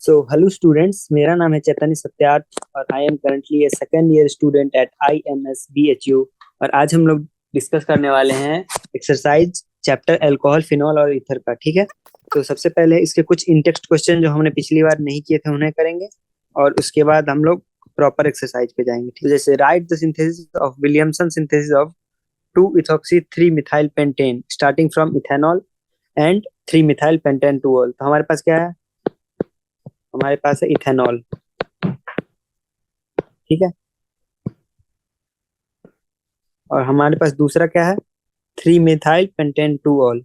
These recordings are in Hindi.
हेलो स्टूडेंट्स, मेरा नाम है चैतन्य सत्यार्थ और I am currently A second year student at IMS BHU। और आज हम लोग डिस्कस करने वाले हैं एक्सरसाइज चैप्टर अल्कोहल, फिनॉल और ईथर का। ठीक है, तो सबसे पहले इसके कुछ इन टेक्स्ट क्वेश्चन जो हमने पिछली बार नहीं किए थे उन्हें करेंगे और उसके बाद हम लोग प्रॉपर एक्सरसाइज पे जाएंगे। ठीक है, जैसे right the synthesis of Williamson synthesis of 2-ethoxy-3-methyl-pentane starting from ethanol and 3-methyl-pentane-2-ol। तो हमारे पास क्या है? हमारे पास है इथेनॉल। ठीक है, और हमारे पास दूसरा क्या है? 3-methyl-pentane-2-ol।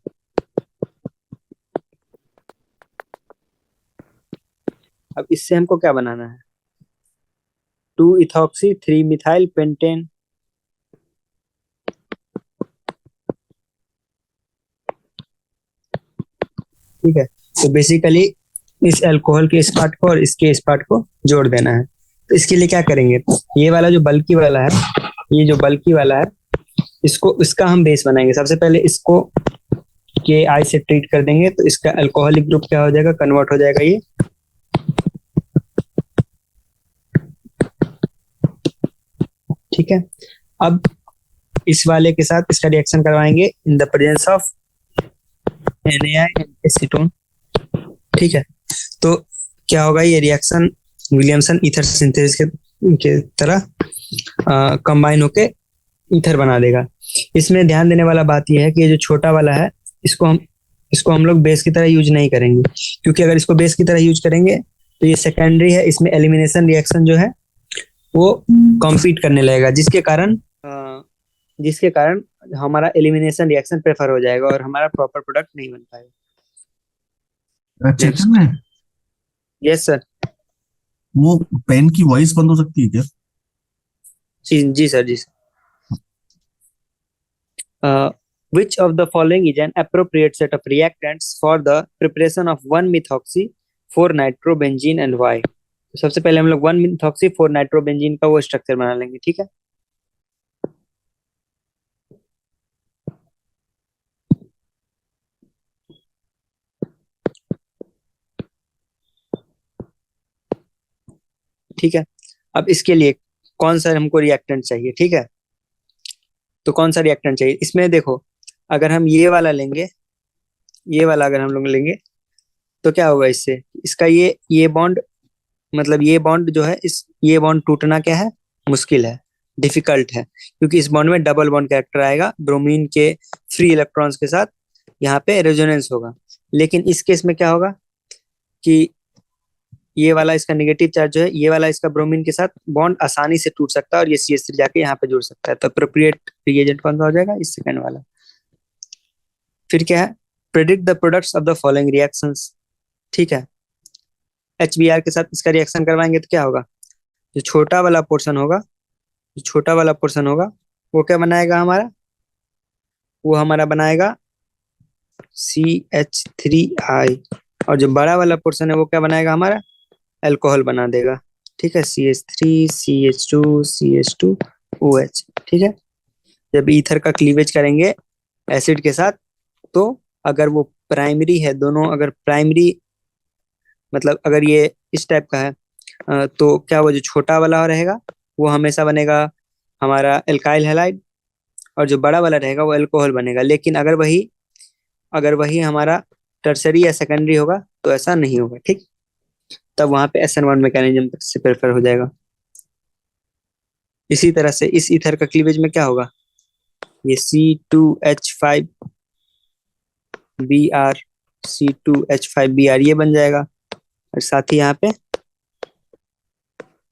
अब इससे हमको क्या बनाना है? 2-ethoxy-3-methyl-pentane। ठीक है, तो बेसिकली इस अल्कोहल के इस पार्ट को और इसके इस पार्ट को जोड़ देना है। तो इसके लिए क्या करेंगे? ये वाला जो बल्कि वाला है, ये जो बल्कि वाला है, इसको इसका हम बेस बनाएंगे। सबसे पहले इसको के आई से ट्रीट कर देंगे तो इसका अल्कोहलिक ग्रुप क्या हो जाएगा? कन्वर्ट हो जाएगा ये। ठीक है, अब इस वाले के साथ इसका रिएक्शन करवाएंगे इन the presence of NaI and acetone. ठीक है, तो क्या होगा? ये रिएक्शन विलियमसन ईथर सिंथेसिस के तरह कंबाइन होके ईथर बना देगा। इसमें ध्यान देने वाला बात यह है कि ये जो छोटा वाला है इसको हम लोग बेस की तरह यूज नहीं करेंगे, क्योंकि अगर इसको बेस की तरह यूज करेंगे तो ये सेकेंडरी है, इसमें एलिमिनेशन रिएक्शन जो है वो कॉम्पीट करने लगेगा, जिसके कारण हमारा एलिमिनेशन रिएक्शन प्रेफर हो जाएगा और हमारा प्रॉपर प्रोडक्ट नहीं बन पाएगा। चेतन में यस सर। वो पेन की वॉइस बंद हो सकती है क्या? जी सर, जी sir. Which of the following is an appropriate set of reactants for the preparation of 1-methoxy 4-nitrobenzene and why? तो सबसे पहले हम लोग 1-methoxy 4-nitrobenzene का वो स्ट्रक्चर बना लेंगे। ठीक है, ठीक है। अब इसके लिए कौन सा हमको रिएक्टेंट चाहिए? ठीक है, तो कौन सा रिएक्टेंट चाहिए इसमें? देखो, अगर हम ये वाला लेंगे, ये वाला अगर हम लोग लेंगे तो क्या होगा इससे? इसका ये बॉन्ड, मतलब ये बॉन्ड जो है, ये बॉन्ड टूटना क्या है? मुश्किल है, डिफिकल्ट है, क्योंकि इस बॉन्ड में डबल बॉन्ड कैरेक्टर आएगा, ब्रोमीन के फ्री इलेक्ट्रॉन्स के साथ यहाँ पे रेजोनेंस होगा। लेकिन इस केस में क्या होगा कि ये वाला इसका नेगेटिव चार्ज जो है, ये वाला इसका ब्रोमीन के साथ बॉन्ड आसानी से टूट सकता है और ये CH3 जाके यहाँ पे जुड़ सकता है। तो अप्रोप्रिएट रिएजेंट कौन सा हो जाएगा? इस सेकंड वाला। फिर क्या है? Predict the products of the following reactions. ठीक है, HBr के साथ इसका रिएक्शन करवाएंगे तो क्या होगा? जो छोटा वाला पोर्शन होगा, जो छोटा वाला पोर्शन होगा वो क्या बनाएगा हमारा? वो हमारा बनाएगा CH3I, और जो बड़ा वाला पोर्शन है वो क्या बनाएगा हमारा? अल्कोहल बना देगा। ठीक है, CH3 CH2 CH2OH। ठीक है, जब ईथर का क्लीवेज करेंगे एसिड के साथ, तो अगर वो प्राइमरी है, दोनों अगर प्राइमरी, मतलब अगर ये इस टाइप का है, तो क्या वो जो छोटा वाला रहेगा वो हमेशा बनेगा हमारा एल्काइल हैलाइड, और जो बड़ा वाला रहेगा वो अल्कोहल बनेगा। लेकिन अगर वही हमारा टर्सरी या सेकेंडरी होगा तो ऐसा नहीं होगा। ठीक, तब वहां पे SN1 मैकेनिज्म से प्रेफर हो जाएगा। इसी तरह से इस ईथर का क्लीवेज में क्या होगा? ये C2H5Br C2H5Br ये बन जाएगा, और साथ ही यहाँ पे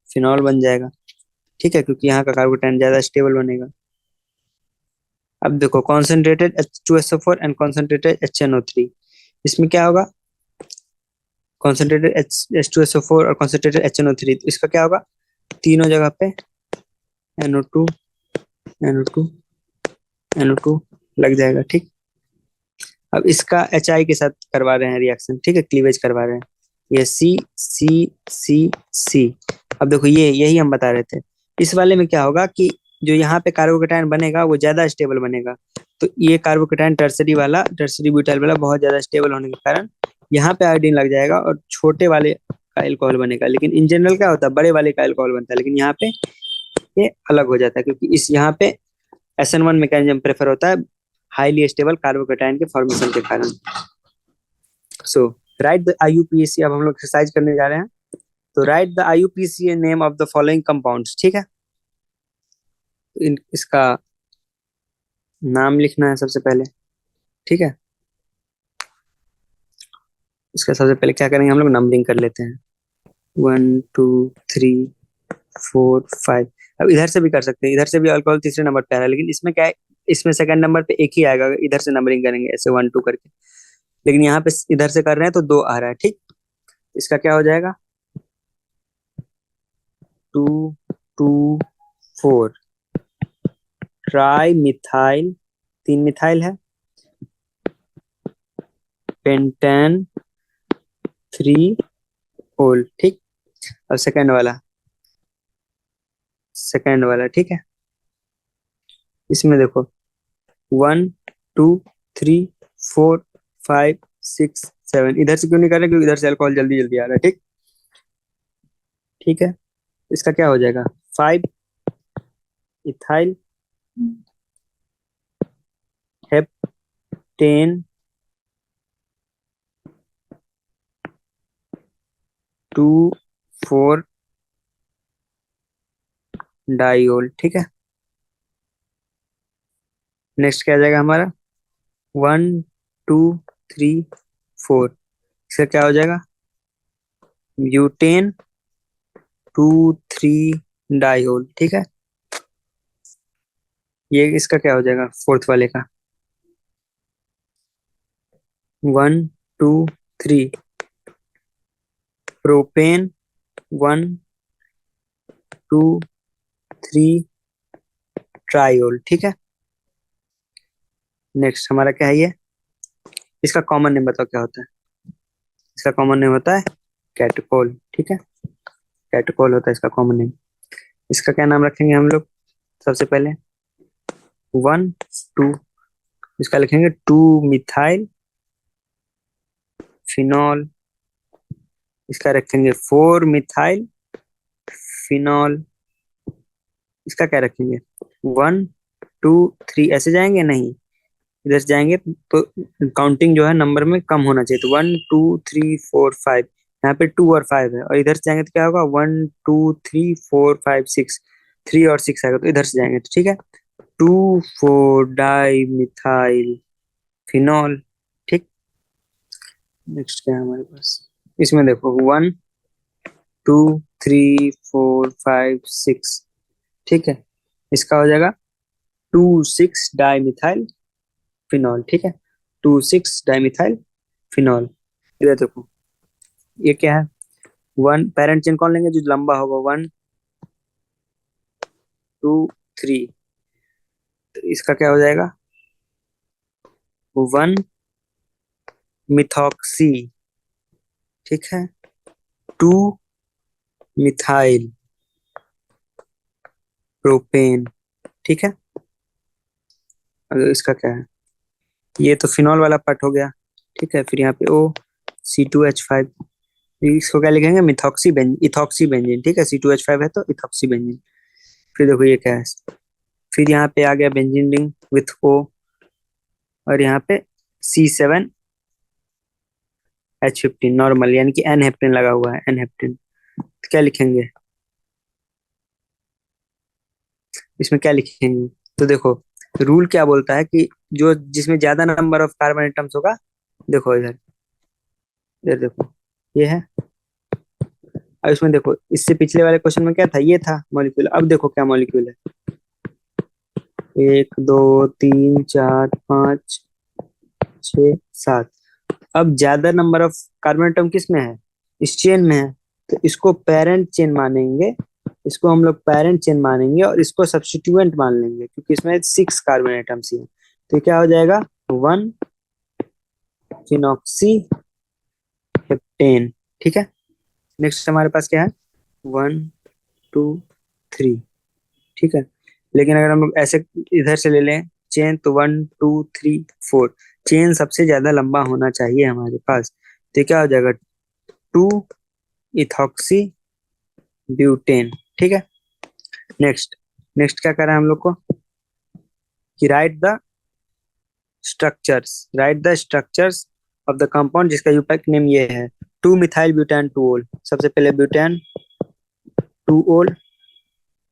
फिनॉल बन जाएगा। ठीक है, क्योंकि यहाँ का कार्बोटाइन ज्यादा स्टेबल बनेगा। अब देखो, concentrated H2SO4 and concentrated HNO3, इसमें क्या होगा? कॉन्सेंट्रेटेड H2SO4 और कॉन्सेंट्रेटेड HNO3, तो इसका क्या होगा? तीनों जगह पे NO2 NO2 NO2 लग जाएगा। ठीक, अब इसका HI के साथ करवा रहे हैं रिएक्शन। ठीक है, क्लीवेज करवा रहे हैं, ये C। अब देखो, ये यही हम बता रहे थे। इस वाले में क्या होगा कि जो यहाँ पे कार्बोकेटायन बनेगा वो ज्यादा स्टेबल बनेगा, तो ये कार्बोकेटायन टर्सरी ब्यूटाइल वाला बहुत ज्यादा स्टेबल होने के कारण यहाँ पे आयोडीन लग जाएगा, और छोटे वाले का अल्कोहल बनेगा। लेकिन इन जनरल क्या होता है, बड़े वाले का अल्कोहल बनता है, लेकिन यहाँ पे ये अलग हो जाता है, क्योंकि इस यहाँ पे SN1 मैकेनिज्म प्रेफर होता है हाईली स्टेबल कार्बोकेटायन के फॉर्मेशन के कारण। सो राइट द IUPAC। अब हम लोग एक्सरसाइज करने जा रहे हैं, तो right the IUPAC name of the following compounds. ठीक है, तो इसका नाम लिखना है सबसे पहले। ठीक है, इसका सबसे पहले क्या करेंगे, हम लोग नंबरिंग कर लेते हैं, 1 2 3 4 5। अब इधर से भी कर सकते हैं, इधर से भी अल्कोहल तीसरे नंबर पे आ रहा है, लेकिन इसमें क्या है, इसमें सेकंड नंबर पे एक ही आएगा अगर इधर से नंबरिंग करेंगे ऐसे 1 2 करके। लेकिन यहाँ पे इधर से कर रहे हैं तो 2 आ रहा है। ठीक, इसका क्या हो जाएगा, 2 2 4 ट्राई मिथाइल, 3 मिथाइल है, पेंटेन 3 होल। ठीक, अब सेकंड वाला ठीक है, इसमें देखो 1 2 3 4 5 6 7। इधर से क्यों नहीं कर रहे, क्योंकि इधर से अल्कोहल जल्दी जल्दी आ रहा है। ठीक, ठीक है, इसका क्या हो जाएगा, 5 इथाइल हेप्टेन 2 4 डाइओल। ठीक है, नेक्स्ट क्या आ जाएगा हमारा, 1 2 3 4। इसका क्या हो जाएगा, ब्यूटेन 2 3 डाइओल। ठीक है, ये इसका क्या हो जाएगा फोर्थ वाले का, 1 2 3 प्रोपेन 1 2 3 ट्राइओल। ठीक है, नेक्स्ट हमारा क्या है, ये इसका कॉमन नेम बताओ क्या होता है। इसका कॉमन नेम होता है कैटकोल। ठीक है, कैटकोल होता है इसका कॉमन नेम। इसका क्या नाम रखेंगे हम लोग, सबसे पहले 1 2, इसका लिखेंगे 2 मिथाइल फिनॉल। इसका रखेंगे 4 मिथाइल फिनॉल। इसका क्या रखेंगे, 1 2 3 ऐसे जाएंगे नहीं, इधर से जाएंगे तो काउंटिंग जो है नंबर में कम होना चाहिए। तो 1 2 3 4 5, यहाँ पे 2 और 5 है, और इधर से जाएंगे तो क्या होगा, 1 2 3 4 5 6, 3 और 6 आएगा, तो इधर से जाएंगे तो ठीक है, 2 4 डाई मिथाइल फिनॉल। ठीक, नेक्स्ट क्या है हमारे पास, इसमें देखो 1 2 3 4 5 6। ठीक है, इसका हो जाएगा 2 6 डाई मिथाइल फिनॉल। ठीक है, 2 6 डाइमिथाइल फिनॉल। इधर देखो ये क्या है, 1 पेरेंट चेन कौन लेंगे, जो लंबा होगा, 1 2 3। तो इसका क्या हो जाएगा, 1 मिथॉक्सी। ठीक है, 2 मिथाइल प्रोपेन। ठीक है, अब इसका क्या है, ये तो फिनॉल वाला पार्ट हो गया। ठीक है, फिर यहाँ पे O C2H5, इसको क्या लिखेंगे, मिथॉक्सी बेंजीन, इथॉक्सी बेंजीन। ठीक है, C2H5 है तो इथॉक्सी बेंजीन। फिर देखो ये क्या है, फिर यहाँ पे आ गया बेंजीन रिंग विथ O, और यहाँ पे C7H15 नॉर्मल, यानी कि एन हेप्टेन लगा हुआ है, एन हेप्टेन। तो क्या लिखेंगे, इसमें क्या लिखेंगे, तो देखो रूल क्या बोलता है कि जो जिसमें ज्यादा नंबर ऑफ कार्बन एटम्स होगा, देखो इधर, इधर देखो ये है। अब इसमें देखो, इससे पिछले वाले क्वेश्चन में क्या था, ये था मॉलिक्यूल। अब देखो क्या मॉलिक्यूल है, 1 2 3 4 5 6 7। अब ज्यादा नंबर ऑफ कार्बन एटम किस में है, इस चेन में है, तो इसको पेरेंट चेन मानेंगे, इसको हम लोग पेरेंट चेन मानेंगे, और इसको सब्स्टिट्यूएंट मान लेंगे, क्योंकि इसमें 6 कार्बन एटम्स ही है। तो क्या हो जाएगा, 1 फिनॉक्सी हेप्टेन। ठीक है, नेक्स्ट हमारे पास क्या है, 1 2 3। ठीक है, लेकिन अगर हम लोग ऐसे इधर से ले लें चेन, तो 1 2 3 4, चेन सबसे ज्यादा लंबा होना चाहिए हमारे पास। तो क्या हो जाएगा, 2 इथॉक्सी ब्यूटेन। ठीक है। नेक्स्ट नेक्स्ट क्या करा है हम लोग को कि right the structures of the compound जिसका यूपैक नेम ये है 2 मिथाइल ब्यूटान 2 ओल। सबसे पहले ब्यूटान 2 ओल।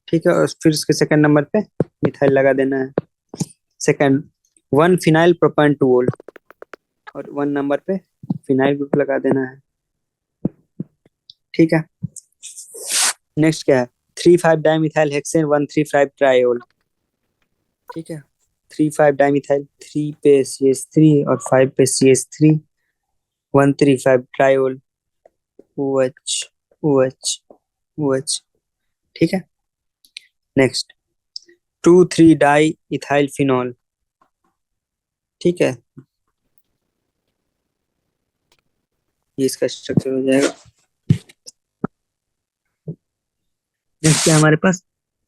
ठीक है, और फिर उसके सेकंड नंबर पे मिथाइल लगा देना है। सेकंड 1 फिनाइल प्रोपान 2 ओल, और 1 नंबर पे फिनाइल ग्रुप लगा देना है। ठीक है। नेक्स्ट क्या है 3,5 डाइमिथाइल हेक्सेन 1,3,5 ट्राइओल। ठीक है, 3,5 डाइमिथाइल, 3 पे CH3 और 5 पे CH3, 1,3,5 triol, OH OH OH। ठीक है। Next 2,3 di ethyl phenol. ठीक है, ये इसका स्ट्रक्चर हो जाएगा। नेक्स्ट क्या हमारे पास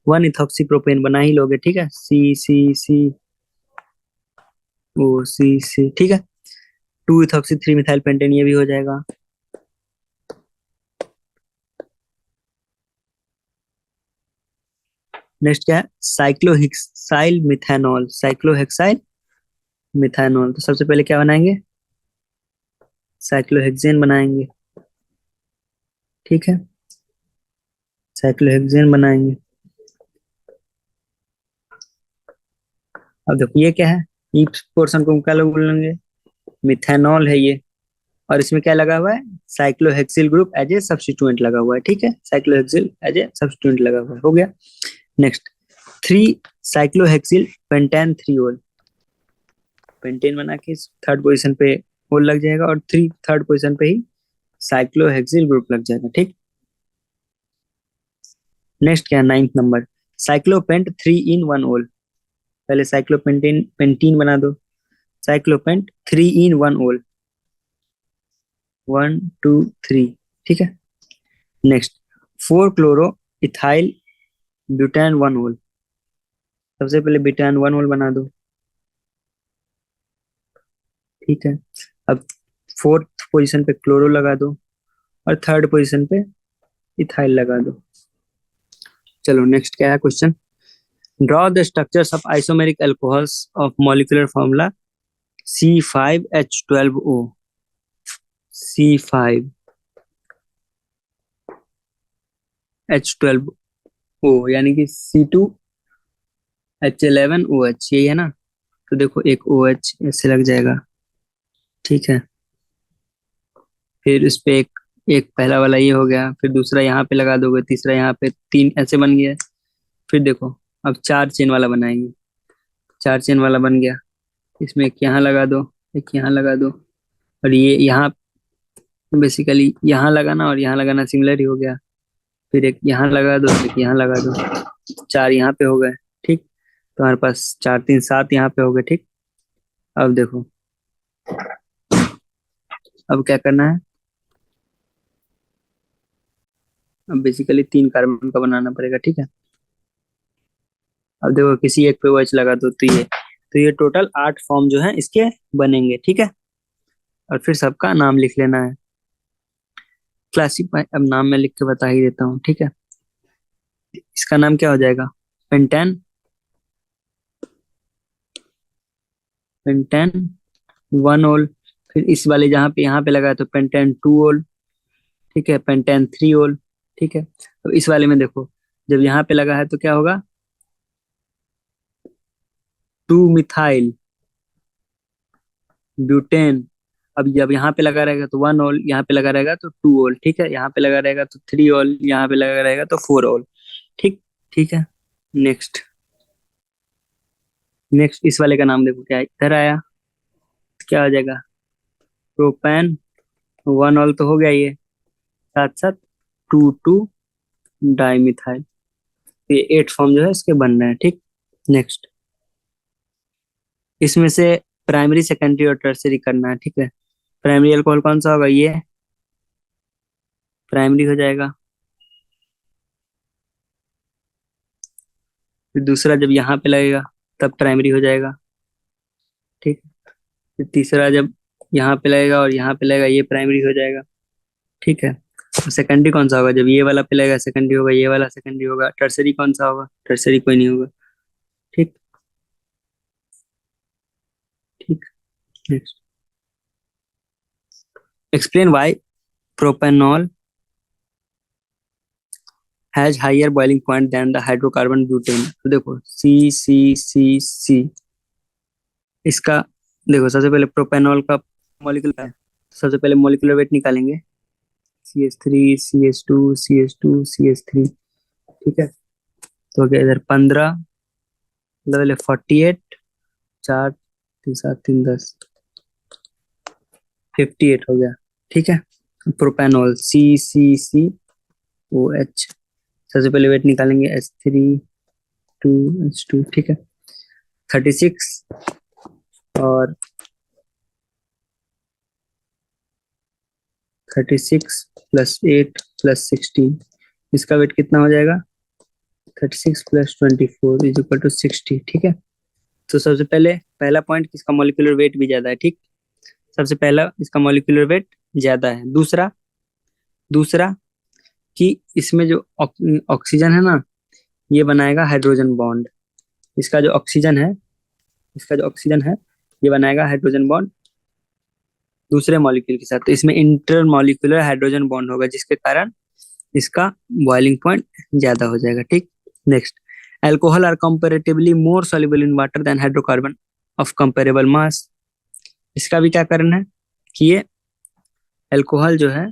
1 इथॉक्सी प्रोपेन बना ही लोगे। ठीक है, CCCOCC। ठीक है, 2 इथॉक्सी 3 मिथाइल पेंटेन ये भी हो जाएगा। नेक्स्ट क्या है साइक्लोहेक्साइल मिथानॉल। तो सबसे पहले क्या बनाएंगे साइक्लोहेक्सेन बनाएंगे। ठीक है, साइक्लोहेक्सेन बनाएंगे। अब देखो ये क्या है, इस पोर्शन को क्या लोग बोलेंगे मिथेनॉल है ये, और इसमें क्या लगा हुआ है cyclohexyl group as a substituent लगा हुआ है। ठीक है, साइक्लोहेक्सिल एज ए सब्स्टिट्यूएंट लगा हुआ है, हो गया। नेक्स्ट 3 साइक्लोहेक्सिल पेंटेन 3 ओल। पेंटेन बना के थर्ड पोजीशन पे ओल लग जाएगा, और थर्ड पोजीशन पे ही साइक्लोहेक्सिल ग्रुप लग जाएगा। ठीक। नेक्स्ट क्या है 9th नंबर साइक्लोपेंट 3 in 1 ओल। पहले साइक्लोपेंटेन पेंटीन बना दो। साइक्लोपेंट 3 in 1 ओल, 1 2 3। ठीक है। नेक्स्ट 4 क्लोरो इथाइल ब्यूटान 1 ओल। सबसे पहले ब्यूटान 1 ओल बना दो। ठीक है, अब फोर्थ पोजीशन पे क्लोरो लगा दो, और थर्ड पोजीशन पे इथाइल लगा दो। चलो नेक्स्ट क्या है question draw the structures of isomeric alcohols of molecular formula C5H12O। C5H12O यानी कि C2H11OH, यही है ना। तो देखो एक OH ऐसे लग जाएगा। ठीक है, फिर इस पे एक एक पहला वाला ये हो गया, फिर दूसरा यहाँ पे लगा दोगे, तीसरा यहाँ पे, 3 ऐसे बन गया। फिर देखो अब 4 चेन वाला बनाएंगे। 4 चेन वाला बन गया, इसमें एक यहाँ लगा दो, एक यहाँ लगा दो, और ये यहाँ बेसिकली यहाँ लगाना और यहाँ लगाना सिमिलर ही हो गया। फिर एक यहाँ लगा दो, एक यहाँ लगा दो, 4 यहाँ पे हो गए। ठीक, तो हमारे पास 4 3 7 यहाँ पे हो गए। ठीक, अब देखो अब क्या करना है, अब बेसिकली 3 कार्बन का बनाना पड़ेगा। ठीक है, अब देखो किसी एक पे OH लगा दो, तो ये टोटल 8 फॉर्म जो है इसके बनेंगे। ठीक है, और फिर सबका नाम लिख लेना है। क्लासिफाई अब नाम मैं लिख के बता ही देता हूँ। ठीक है, इसका नाम क्या हो जाएगा पेंटेन पेंटेन 1 ओल। फिर इस वाले जहाँ पे यहाँ पे लगा है तो पेंटेन 2 ओल। ठीक है, पेंटेन 3 ओल। ठीक है, अब इस वाले में देखो जब यहाँ पे लगा है तो क्या होगा 2 मिथाइल ब्यूटेन। अब जब यहाँ पे लगा रहेगा तो 1 ओल, यहाँ पे लगा रहेगा तो 2 ओल। ठीक है, यहाँ पे लगा रहेगा तो 3 ओल, यहाँ पे लगा रहेगा तो 4 ओल। ठीक। ठीक है, नेक्स्ट नेक्स्ट इस वाले का नाम देखो क्या है, इधर आया तो क्या हो जाएगा प्रोपेन 1 ओल तो हो गया ये, साथ साथ 2 डाइमिथाइल। तो ये 8 फॉर्म जो है इसके बन रहे हैं। ठीक। नेक्स्ट इसमें से प्राइमरी सेकेंडरी और टर्सरी करना है। ठीक है, प्राइमरी अल्कोहल कौन सा होगा ये प्राइमरी हो जाएगा। फिर दूसरा जब यहाँ पे लगेगा तब प्राइमरी हो जाएगा। ठीक, फिर तीसरा जब यहाँ पे लगेगा और यहाँ पे लगेगा ये प्राइमरी हो जाएगा। ठीक है, सेकेंडरी कौन सा होगा? जब ये वाला पे लगेगा सेकेंडरी होगा, ये वाला सेकेंडरी होगा। टर्सरी कौन सा होगा? टर्सरी कोई नहीं होगा। ठीक। ठीक। Next, explain why propanol has higher boiling point than the hydrocarbon butane. तो देखो सी सी सी सी, इसका देखो सबसे पहले प्रोपेनॉल का मॉलिक्यूल है, सबसे पहले मॉलिक्यूलर वेट निकालेंगे। CH3 CH2 CH2 CH3। ठीक है, तो हो गया इधर 15, मतलब 48, 4 3 7 3 10, 58 हो गया। ठीक है, प्रोपेनॉल CC2OH, सबसे पहले वेट निकालेंगे H3 2H2। ठीक है, 36 और 36 + 8 + 16, इसका वेट कितना हो जाएगा? 36 + 24 = 60। ठीक है, तो सबसे पहले पहला पॉइंट, इसका मॉलिक्यूलर वेट भी ज्यादा है। ठीक, सबसे पहला इसका मॉलिक्यूलर वेट ज्यादा है। दूसरा दूसरा कि इसमें जो ऑक्सीजन है ना, ये बनाएगा हाइड्रोजन बॉन्ड। इसका जो ऑक्सीजन है, इसका जो ऑक्सीजन है, ये बनाएगा हाइड्रोजन बॉन्ड दूसरे मॉलिक्यूल के साथ। तो इसमें इंटर मॉलिक्यूलर हाइड्रोजन बॉन्ड होगा, जिसके कारण इसका बॉइलिंग पॉइंट ज्यादा हो जाएगा। ठीक। Next, alcohol are comparatively more soluble in water than hydrocarbon of comparable mass. इसका भी क्या कारण है कि ये एल्कोहल जो है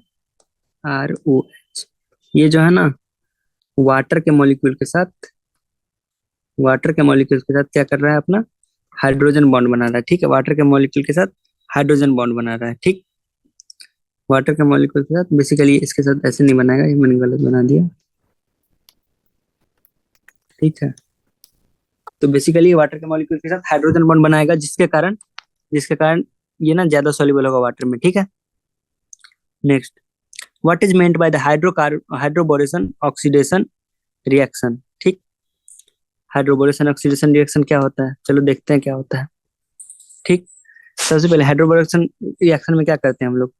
ROH, ये जो है ना, वाटर के मॉलिक्यूल के साथ वाटर के मॉलिक्यूल के साथ क्या कर रहा है? अपना हाइड्रोजन बॉन्ड बना रहा है। ठीक है, वाटर के मॉलिक्यूल के साथ हाइड्रोजन बॉन्ड बना रहा है। ठीक, वाटर के मॉलिक्यूल के साथ, बेसिकली इसके साथ ऐसे नहीं बनाएगा, ये मैंने गलत बना दिया। ठीक है, तो बेसिकली वाटर के मॉलिक्यूल के साथ हाइड्रोजन बॉन्ड बनाएगा, जिसके कारण ये ना ज्यादा सॉल्युबल होगा वाटर में। ठीक है, next, what is meant by the hydroboration oxidation reaction. ठीक, हाइड्रोबोरेशन ऑक्सीडेशन रिएक्शन क्या होता है? चलो देखते हैं क्या होता है। ठीक, सबसे पहले हाइड्रोबोरेशन रिएक्शन में क्या करते हैं हम लोग?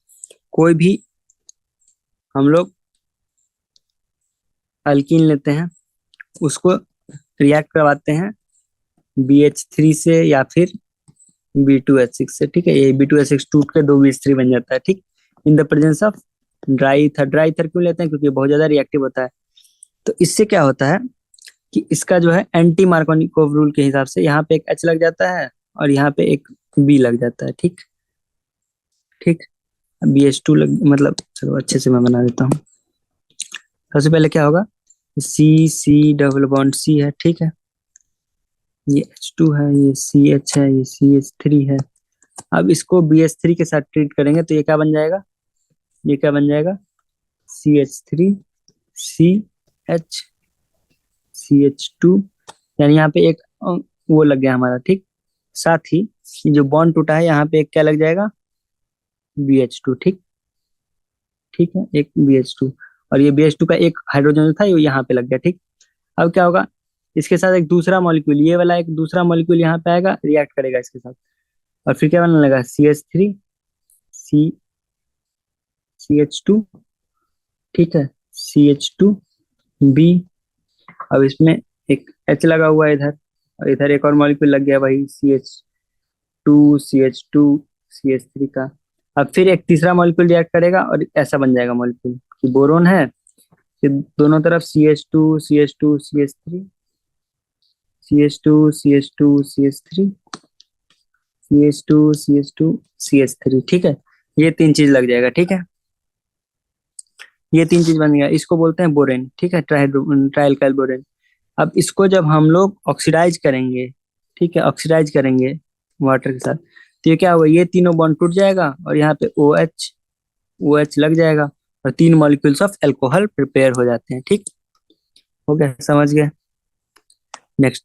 कोई भी हम लोग अल्कीन लेते हैं, उसको रिएक्ट करवाते हैं BH3 से या फिर B2H6 से। ठीक है, ये B2H6 टूट के 2BH3 बन जाता है। ठीक, इन the presence of dry ether. Dry ether क्यों लेते हैं? क्योंकि बहुत ज्यादा रिएक्टिव होता है। तो इससे क्या होता है कि इसका जो है एंटी मार्कोनिकोव रूल के हिसाब से यहाँ पे एक H लग जाता है और यहाँ पे एक B लग जाता है। ठीक। ठीक, BH2 मतलब चलो अच्छे से मैं बना देता हूँ। सबसे पहले क्या होगा? C डबल बॉन्ड C है। ठीक है, ये H2 है, ये CH है, ये CH3 है। अब इसको BH3 के साथ ट्रीट करेंगे तो ये क्या बन जाएगा? ये क्या बन जाएगा? CH3 CH CH2, यानी यहाँ पे एक वो लग गया हमारा। ठीक, साथ ही ये जो बॉन्ड टूटा है, यहाँ पे एक क्या लग जाएगा? BH2। ठीक। ठीक है, एक BH2, और ये BH2 का एक हाइड्रोजन जो था ये यहाँ पे लग गया। ठीक, अब क्या होगा? इसके साथ एक दूसरा मॉलिक्यूल, ये वाला एक दूसरा मॉलिक्यूल यहाँ पे आएगा, रिएक्ट करेगा इसके साथ, और फिर क्या बनने लगा? CH3 C CH2। ठीक है, CH2B। अब इसमें एक H लगा हुआ है इधर, और इधर एक और मॉलिक्यूल लग गया वही CH2 का। अब फिर एक तीसरा मॉलिक्यूल रिएक्ट करेगा और ऐसा बन जाएगा मॉलिक्यूल कि बोरोन है, फिर दोनों तरफ CH2 CH2 CH3 CH2 CH2 CH3 CH2 CH2 CH3। ठीक है, ये तीन चीज लग जाएगा। ठीक है, ये तीन चीज बन गया, इसको बोलते हैं बोरेन। ठीक है, ट्राइल्काइल बोरेन। अब इसको जब हम लोग ऑक्सीडाइज करेंगे, ठीक है, ऑक्सीडाइज करेंगे वाटर के साथ, तो ये क्या होगा? ये तीनों बॉन्ड टूट जाएगा और यहाँ पे OH लग जाएगा, और तीन मॉलिक्यूल्स ऑफ एल्कोहल प्रिपेयर हो जाते हैं। ठीक हो गया, समझ गए? Next,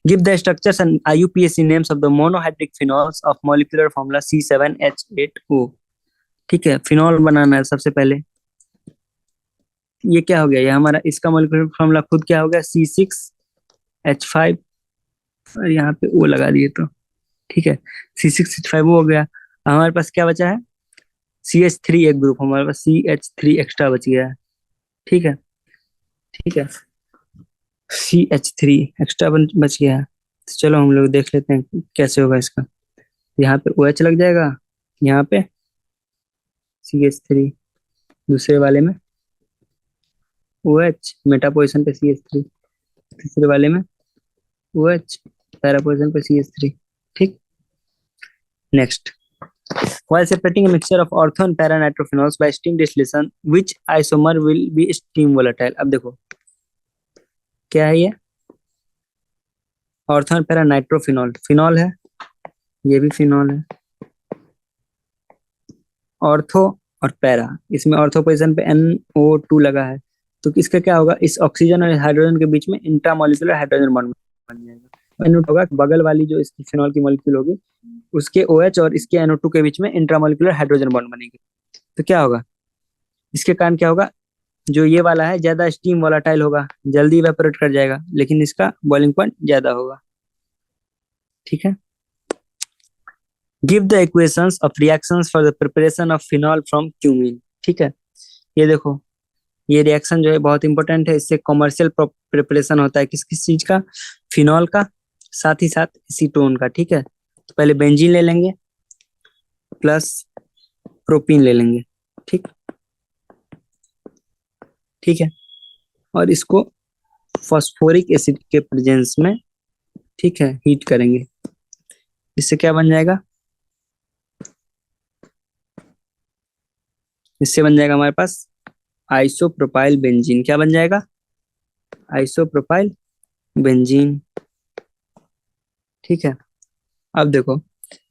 give the structures and IUPAC names of the monohydric phenols of molecular formula C7H8O। ठीक है, फिनॉल बनाना है सबसे पहले। ये क्या हो गया? ये हमारा इसका मॉलिक्यूलर फॉर्मूला खुद क्या हो गया? C6H5, और यहाँ पे O लगा दिए तो ठीक है, C6H5O हो गया। हमारे पास क्या बचा है? CH3 एक ग्रुप हमारे पास CH3 एक्स्ट्रा बच गया है। ठीक है, ठीक है, CH3 एक्स्ट्रा बच गया है। तो चलो हम लोग देख लेते हैं कैसे होगा इसका। यहाँ पे OH लग जाएगा, यहाँ पे CH3, दूसरे वाले में OH, मेटा पोजिशन पे CH3, तीसरे वाले में OH, पैरा पोजिशन पे CH3। ठीक, next. While separating a mixture of ortho and para nitrophenols by steam distillation, which isomer will be steam volatile? अब देखो क्या है ये, ortho and para nitrophenol, phenol है, ये भी फिनॉल है। ऑर्थो और पैरा, इसमें ऑर्थो पोजीशन पे NO2 लगा है, तो इसका क्या होगा, इस ऑक्सीजन और हाइड्रोजन के बीच में इंट्रामोलिकुलर हाइड्रोजन बॉन्ड बन जाएगा। NO2 होगा, बगल वाली जो इसकी फिनॉल की मॉलिक्यूल होगी उसके OH और इसके NO2 के बीच में इंट्रामोलिकुलर हाइड्रोजन बॉन्ड बनेंगे। तो क्या होगा, इसके कारण क्या होगा, जो ये वाला है ज्यादा स्टीम वोलाटाइल होगा, जल्दी इवेपोरेट कर जाएगा, लेकिन इसका बॉइलिंग पॉइंट ज्यादा होगा। ठीक है, give the equations of reactions for the preparation of phenol from cumene. ठीक है, ये देखो, ये रिएक्शन जो है बहुत इंपॉर्टेंट है, इससे कमर्शियल प्रिपरेशन होता है किस किस चीज का, फिनॉल का, साथ ही साथ एसीटोन का। ठीक है, तो पहले बेंजीन ले लेंगे प्लस प्रोपीन ले लेंगे। ठीक, ठीक है, और इसको फॉस्फोरिक एसिड के प्रेजेंस में, ठीक है, हीट करेंगे। इससे क्या बन जाएगा, इससे बन जाएगा हमारे पास आइसोप्रोपाइल बेंजीन। क्या बन जाएगा, आइसोप्रोपाइल बेंजीन। ठीक है, अब देखो,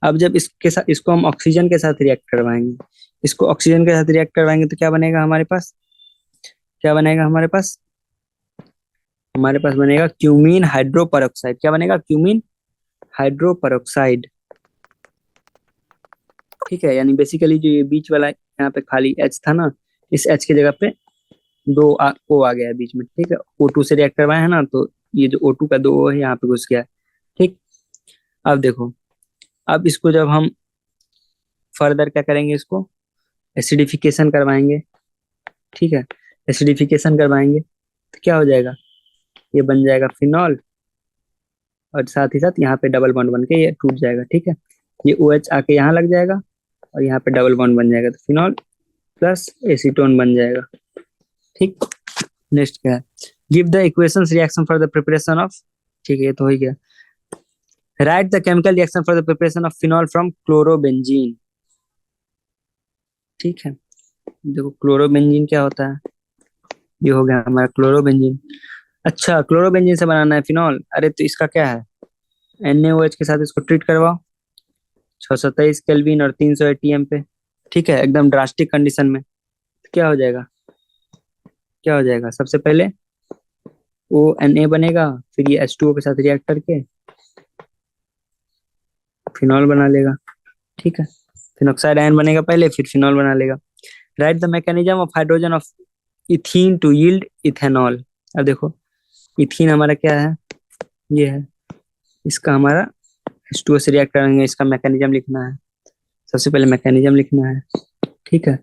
अब जब इसके साथ, इसको हम ऑक्सीजन के साथ रिएक्ट करवाएंगे, इसको ऑक्सीजन के साथ रिएक्ट करवाएंगे तो क्या बनेगा हमारे पास, क्या बनेगा हमारे पास, हमारे पास बनेगा क्यूमीन हाइड्रोपरऑक्साइड। क्या बनेगा, क्यूमीन हाइड्रोपरऑक्साइड। ठीक है, यानी बेसिकली जो ये बीच वाला यहाँ पे खाली H था ना, इस H की जगह पे O आ गया है बीच में। ठीक है, O2 से रिएक्ट करवाए है ना, तो ये जो O2 का 2 O है यहाँ पे घुस गया है। ठीक, अब देखो, अब इसको जब हम फर्दर क्या करेंगे, इसको एसिडिफिकेशन करवाएंगे। ठीक है, एसिडिफिकेशन करवाएंगे तो क्या हो जाएगा, ये बन जाएगा फिनॉल, और साथ ही साथ यहाँ पे डबल बॉन्ड बन के ये टूट जाएगा। ठीक है, ये OH आके यहाँ लग जाएगा और यहाँ पे डबल बॉन्ड बन जाएगा, तो फिनॉल प्लस एसीटोन बन जाएगा। ठीक, नेक्स्ट क्या है, give the equations reaction for the preparation of, ठीक है, ये तो हो ही गया। Right the chemical reaction for the preparation of phenol from chlorobenzene. ठीक है, देखो क्लोरोबेंजीन क्या होता है, ये हो गया हमारा क्लोरोबेंजीन। अच्छा, क्लोरोबेंजीन से बनाना है फिनॉल, अरे तो इसका क्या है, NaOH के साथ इसको ट्रीट करवाओ 627 केल्विन और 300 ATM पे। ठीक है, एकदम ड्रास्टिक कंडीशन में, तो क्या हो जाएगा, क्या हो जाएगा, सबसे पहले ONa बनेगा, फिर ये H2O के साथ रिएक्ट करके फिनॉल बना लेगा। ठीक है, फिनॉक्साइड आयन बनेगा पहले, फिर फिनॉल बना लेगा। Write the mechanism of hydrogen of ethene to yield ethanol. अब देखो, इथीन हमारा क्या है, ये है, इसका हमारा H2O से रिएक्ट करेंगे, इसका मैकेनिज्म लिखना है। सबसे पहले मैकेनिज्म लिखना है। ठीक है,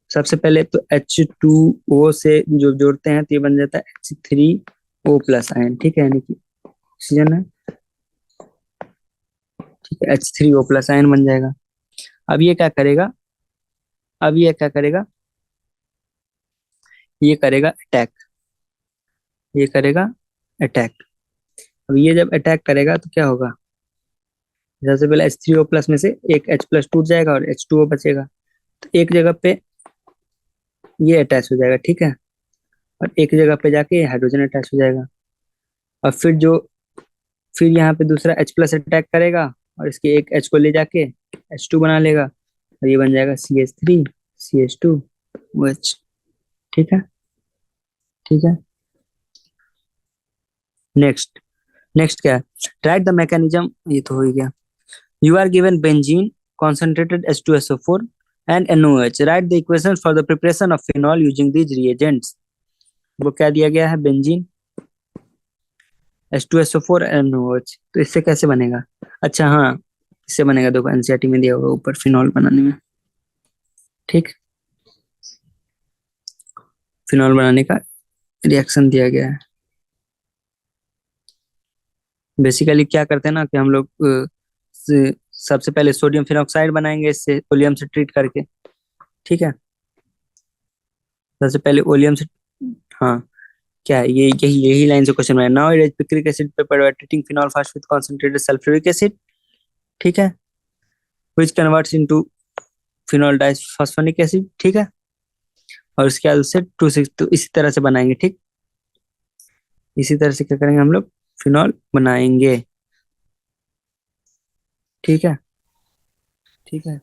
सबसे पहले तो H2O से जो जोड़ते हैं तो ये बन जाता है H3O प्लस आयन। ठीक है, यानी कि ऑक्सीजन है, ठीक है, H3O प्लस आयन बन जाएगा। अब ये क्या करेगा, अब ये क्या करेगा, ये करेगा अटैक, ये करेगा अटैक। अब ये जब अटैक करेगा तो क्या होगा, सबसे पहले H3O प्लस में से एक H प्लस टूट जाएगा और H2O बचेगा, तो एक जगह पे ये अटैच हो जाएगा। ठीक है, और एक जगह पे जाके हाइड्रोजन अटैच हो जाएगा, और फिर यहाँ पे दूसरा H प्लस अटैक करेगा और इसके एक H को ले जाके H2 बना लेगा, और ये बन जाएगा CH3 CH2 OH। ठीक है, ठीक है, नेक्स्ट, नेक्स्ट क्या है, राइट द मैकेनिज्म, ये तो हो ही गया। You are given benzene concentrated H2SO4 and NOH, write the equation for the preparation of phenol using these reagents। वो क्या दिया गया है, बेंजीन H2SO4 NOH, तो इससे कैसे बनेगा, अच्छा हाँ, इससे बनेगा, देखो NCERT में दिया होगा ऊपर फिनॉल बनाने में। ठीक, फिनॉल बनाने का रिएक्शन दिया गया है। बेसिकली क्या करते हैं ना कि हम लोग सबसे पहले सोडियम फिनॉक्साइड बनाएंगे इससे ओलियम से ट्रीट करके। ठीक है, सबसे पहले ओलियम से। हाँ, क्या है ये, यही यही लाइन से क्वेश्चन है। Now it picric acid paper by treating phenol first with concentrated sulphuric acid. ठीक है, which converts into phenol disulphonic acid. ठीक है, और उसके बाद उससे 2,6 तो इसी तरह से बनाएंगे। ठीक, इसी तरह से क्या करेंगे हम लोग, फिनॉल बनाएंगे। ठीक है, ठीक है।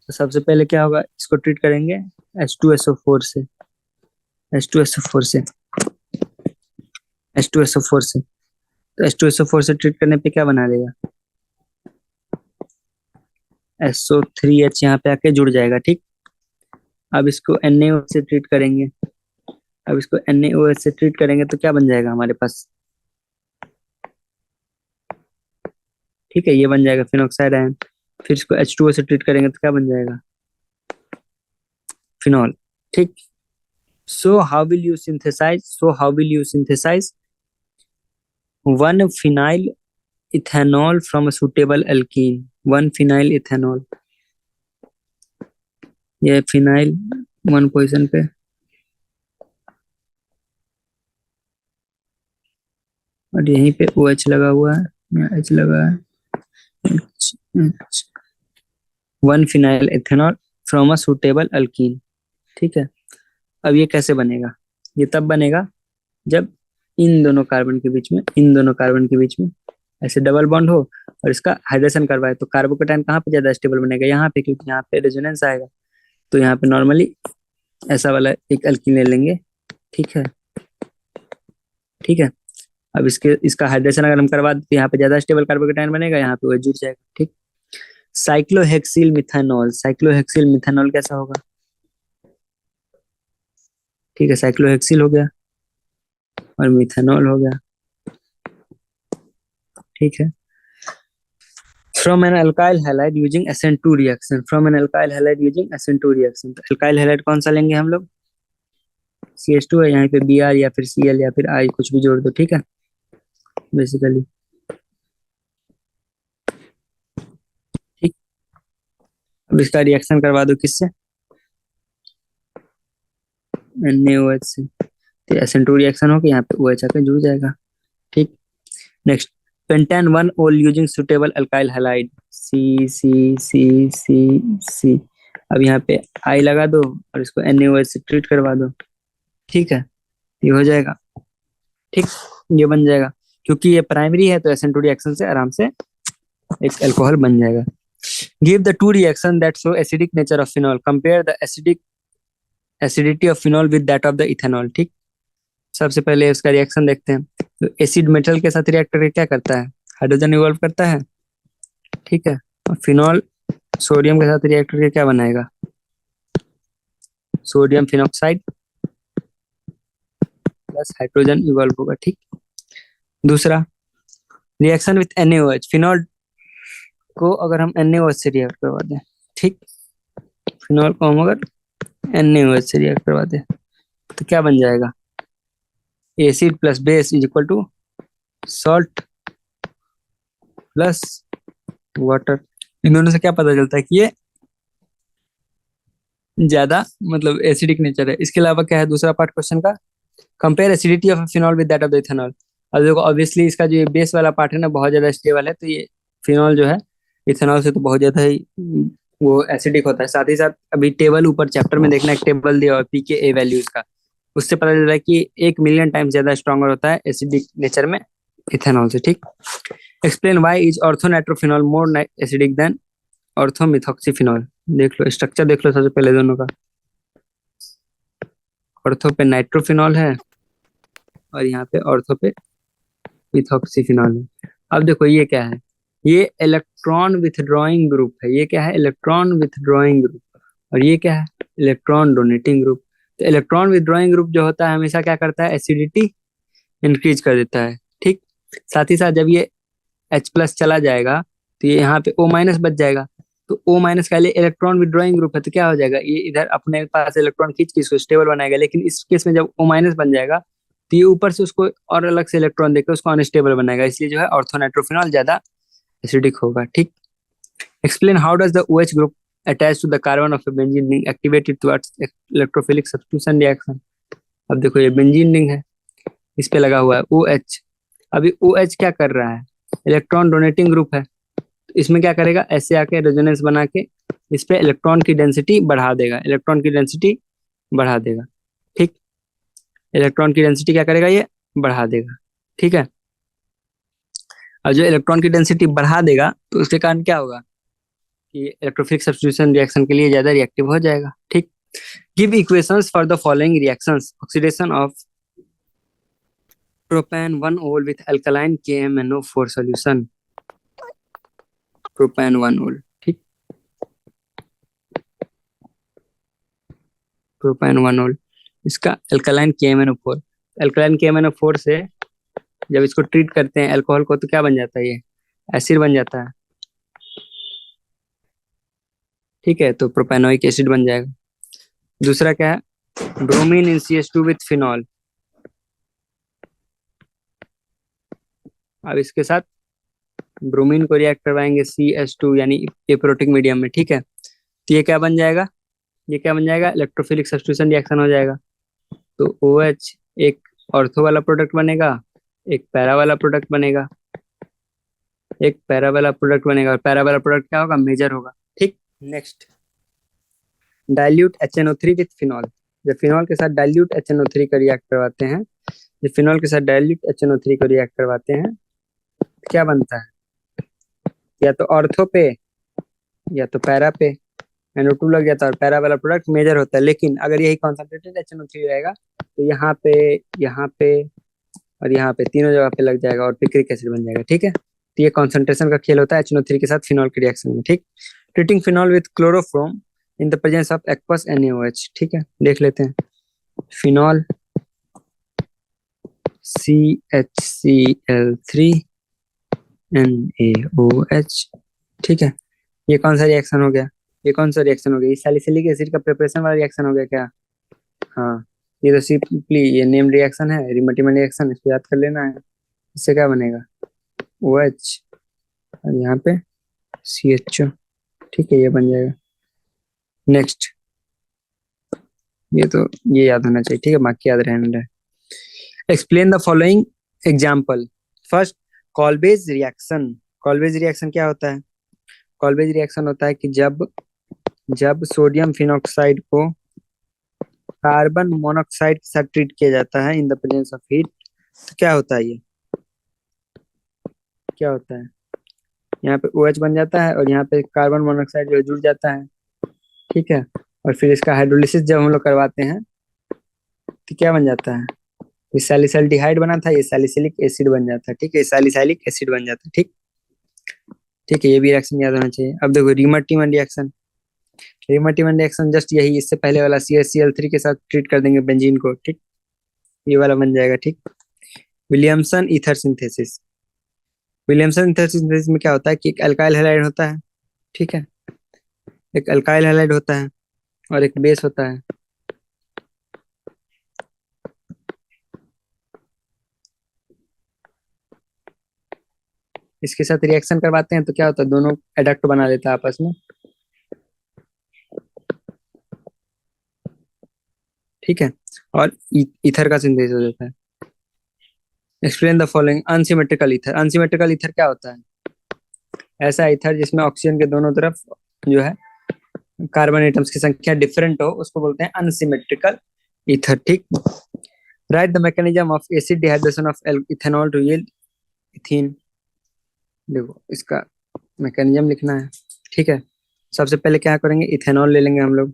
तो सबसे पहले क्या होगा, इसको ट्रीट करेंगे H2SO4 से, H2SO4 से, H2SO4 से। तो H2SO4 से ट्रीट करने पे क्या बना देगा, SO3H यहाँ पे आके जुड़ जाएगा। ठीक, अब इसको NaOH से ट्रीट करेंगे। अब इसको NaOH से ट्रीट करेंगे तो क्या बन जाएगा हमारे पास, ठीक है, ये बन जाएगा फिनॉक्साइड आयन। फिर इसको H2O से ट्रीट करेंगे तो क्या बन जाएगा, फिनॉल। ठीक, so how will you synthesize 1 phenyl ethanol from a suitable alkene, 1 phenyl ethanol। ये फिनाइल 1 पोजीशन पे, और यहीं पे OH लगा हुआ है, यहाँ H लगा है। 1 phenyl ethanol from a suitable alkene। ठीक है, अब ये कैसे बनेगा, ये तब बनेगा जब इन दोनों कार्बन के बीच में ऐसे डबल बॉन्ड हो और इसका हाइड्रेशन करवाए। तो कार्बोकेटाइन कहाँ पे ज्यादा स्टेबल बनेगा, यहाँ पे, क्योंकि यहाँ पे रेजोनेंस आएगा। तो यहाँ पे नॉर्मली ऐसा वाला एक अल्कीन ले लेंगे। ठीक है, ठीक है। अब इसका हाइड्रेशन अगर हम करवा दें तो यहाँ पे ज्यादा स्टेबल कार्बोकेटाइन बनेगा, यहाँ पे वो जुड़ जाएगा। ठीक, साइक्लोहेक्सिल मिथानॉल कैसा होगा, ठीक है, साइक्लोहेक्सिल हो गया और मिथानॉल हो गया। ठीक है, from an alkyl halide using SN2 reaction, from an alkyl halide using SN2 reaction। तो alkyl halide कौन सा लेंगे हम लोग, CH2 है, यहाँ पे Br या फिर Cl या फिर I कुछ भी जोड़ दो। ठीक है, बेसिकली। ठीक, अब इसका रिएक्शन करवा दो किससे, NaOH से। तो SN2 रिएक्शन हो के यहाँ पे OH आके जुड़ जाएगा। ठीक, नेक्स्ट, पेंटेन 1 ओल using suitable alkyl halide, C। अब यहाँ पे I लगा दो और इसको NaOH से ट्रीट करवा दो। ठीक है, ये हो जाएगा। ठीक, ये बन जाएगा, क्योंकि ये प्राइमरी है तो SN2 रिएक्शन से आराम से एक अल्कोहल बन जाएगा। Give the 2 reaction that show acidic nature of phenol, compare the acidity of phenol with that of the ethanol. ठीक, सबसे पहले उसका रिएक्शन देखते हैं। तो एसिड मेटल के साथ रिएक्ट करके क्या करता है, हाइड्रोजन इवॉल्व करता है। ठीक है, और फिनॉल सोडियम के साथ रिएक्ट करके क्या बनाएगा, sodium phenoxide plus hydrogen evolve होगा। ठीक, दूसरा रिएक्शन विथ NaOH, फिनॉल को अगर हम NaOH से रिएक्ट करवा दें। ठीक, फिनॉल को हम अगर NaOH से रिएक्ट करवा दें तो क्या बन जाएगा, acid plus base is equal to salt plus water. इन दोनों से क्या पता चलता है कि ये ज्यादा मतलब एसिडिक नेचर है। इसके अलावा क्या है दूसरा पार्ट क्वेश्चन का, compare acidity of phenol with that of the ethanol. अब देखो ऑब्वियसली इसका जो बेस वाला पार्ट है ना बहुत ज्यादा स्टेबल है, तो ये फिनॉल जो है इथेनॉल से तो बहुत ज्यादा ही वो एसिडिक होता है। साथ ही साथ अभी टेबल ऊपर चैप्टर में देखना, एक टेबल दिया हुआ pKa वैल्यूज का, उससे पता चल रहा है कि 1 मिलियन टाइम्स ज्यादा स्ट्रॉन्गर होता है एसिडिक नेचर में इथेनॉल से। ठीक, explain why is orthonitrophenol more acidic than orthomethoxyphenol. देख लो स्ट्रक्चर, देख लो सबसे पहले दोनों का। ऑर्थो पे नाइट्रोफिनॉल है और यहाँ पे ऑर्थो पे मिथॉक्सीफिनॉल है। अब देखो ये क्या है, ये इलेक्ट्रॉन विथड्रॉइंग ग्रुप है। ये क्या है, इलेक्ट्रॉन विथड्रॉइंग ग्रुप। और ये क्या है, इलेक्ट्रॉन डोनेटिंग ग्रुप। तो इलेक्ट्रॉन विथड्रॉइंग ग्रुप जो होता है हमेशा क्या करता है, एसिडिटी इंक्रीज कर देता है। ठीक, साथ ही साथ जब ये H+ चला जाएगा तो ये यहाँ पे O- बच जाएगा। तो O माइनस का लिए इलेक्ट्रॉन विड्रॉइंग ग्रुप है, तो क्या हो जाएगा, ये इधर अपने पास इलेक्ट्रॉन खींच के इसको स्टेबल बनाएगा, लेकिन इस केस में जब O माइनस बन जाएगा तो ये ऊपर से उसको और अलग से इलेक्ट्रॉन देकर उसको अनस्टेबल बनाएगा, इसलिए जो है ऑर्थोनाइट्रोफिनॉल ज्यादा एसिडिक होगा। ठीक। Explain how does the OH group attach to the carbon of a benzene ring activated towards electrophilic substitution reaction. अब देखो ये बेंजीन रिंग है, इस पे लगा हुआ है OH। अभी OH क्या कर रहा है, इलेक्ट्रॉन डोनेटिंग ग्रुप है, तो इसमें क्या करेगा, ऐसे आके रेजोनेंस बना के इस पे इलेक्ट्रॉन की डेंसिटी बढ़ा देगा, इलेक्ट्रॉन की डेंसिटी बढ़ा देगा। ठीक। इलेक्ट्रॉन की डेंसिटी क्या करेगा, ये बढ़ा देगा। ठीक है। और जो इलेक्ट्रॉन की डेंसिटी बढ़ा देगा तो उसके कारण क्या होगा कि इलेक्ट्रोफिलिक सब्स्टिट्यूशन रिएक्शन के लिए ज्यादा रिएक्टिव हो जाएगा। ठीक। Give equations for the following reactions, oxidation of propane 1 ओल with alkaline KMnO4 solution. Propane 1 ओल। ठीक। प्रोपेन 1 ओल, इसका अल्कलाइन KMnO4, अल्कलाइन KMnO4 से जब इसको ट्रीट करते हैं अल्कोहल को, तो क्या बन जाता है, ये एसिड बन जाता है। ठीक है, तो प्रोपेनोइक एसिड बन जाएगा। दूसरा क्या है, bromine in CH2 with phenol. अब इसके साथ ब्रोमीन को रिएक्ट करवाएंगे CH2 यानी एप्रोटिक मीडियम में। ठीक है, तो ये क्या बन जाएगा, ये क्या बन जाएगा, इलेक्ट्रोफिलिक सब्स्टिट्यूशन रिएक्शन हो जाएगा। तो OH एक ऑर्थो वाला प्रोडक्ट बनेगा, एक पैरा वाला प्रोडक्ट बनेगा, एक पैरा वाला प्रोडक्ट बनेगा, और पैरा वाला प्रोडक्ट क्या होगा, मेजर होगा। ठीक। Next, dilute HNO3 with phenol. जब फिनॉल के साथ डाइल्यूट HNO3 का रिएक्ट करवाते हैं, जब फिनॉल के साथ डाइल्यूट HNO3 को रिएक्ट करवाते हैं तो क्या बनता है, या तो ऑर्थो पे या तो पैरा पे NO2 लग जाता है और पैरा वाला प्रोडक्ट मेजर होता है। लेकिन अगर यही कॉन्सेंट्रेटेड HNO3 रहेगा तो यहाँ पे और यहाँ पे तीनों जगह पे लग जाएगा और पिक्रिक एसिड बन जाएगा। ठीक है, तो ये कॉन्सेंट्रेशन का खेल होता है HNO3 के साथ फिनॉल के रिएक्शन में। ठीक। Treating phenol with chloroform in the presence of aqueous NaOH। ठीक है, देख लेते हैं। Phenol CHCl3NaOH। ठीक है, ये कौन सा रिएक्शन हो गया, ये कौन सा रिएक्शन हो गया, ये सैलिसिलिक एसिड का प्रिपरेशन वाला रिएक्शन हो गया क्या। हाँ, ये तो सिंपली ये नेम रिएक्शन है, रिमटिमन रिएक्शन, इसको याद कर लेना है। इससे क्या बनेगा, OH और यहाँ पे CHO। ठीक है, ये बन जाएगा। नेक्स्ट, ये तो ये याद होना चाहिए। ठीक है, बाकी याद रहने दे। Explain the following example. First, Kolbe's reaction. Kolbe's reaction क्या होता है, कॉल्बेज रिएक्शन होता है कि जब जब सोडियम फिनॉक्साइड को कार्बन मोनोऑक्साइड के साथ ट्रीट किया जाता है इन द प्रेजेंस ऑफ हीट, तो क्या होता है, ये क्या होता है, यहाँ पे OH बन जाता है और यहाँ पे कार्बन मोनोऑक्साइड जो है जुड़ जाता है। ठीक है, और फिर इसका हाइड्रोलिसिस जब हम लोग करवाते हैं तो क्या बन जाता है, ये सैलिसल्डिहाइड बना था, ये सैलिसिलिक एसिड बन जाता है। ठीक है, सैलिसाइलिक एसिड बन जाता है। ठीक। ठीक है, ये भी रिएक्शन याद होना चाहिए। अब देखो रिमर्टिमन रिएक्शन। रिमर्टिमन रिएक्शन जस्ट यही, इससे पहले वाला CHCl3 के साथ ट्रीट कर देंगे बेंजीन को। ठीक, ये वाला बन जाएगा। ठीक। Williamson ether synthesis. Williamson ether synthesis में क्या होता है कि एक अल्काइल हैलाइड होता है। ठीक है, एक अल्काइल हैलाइड होता है और एक बेस होता है। इसके साथ रिएक्शन करवाते हैं तो क्या होता है, दोनों एडक्ट बना लेता है आपस में। ठीक है, और ईथर का सिंथेसिस हो जाता है। Explain the following unsymmetrical ether. Unsymmetrical ether क्या होता है, ऐसा ईथर जिसमें ऑक्सीजन के दोनों तरफ जो है कार्बन एटम्स की संख्या डिफरेंट हो, उसको बोलते हैं अनसिमेट्रिकल ईथर। ठीक। Write the mechanism of acid dehydration of ethanol to yield ethene. देखो इसका मैकेनिज्म लिखना है। ठीक है, सबसे पहले क्या करेंगे, इथेनॉल ले लेंगे हम लोग।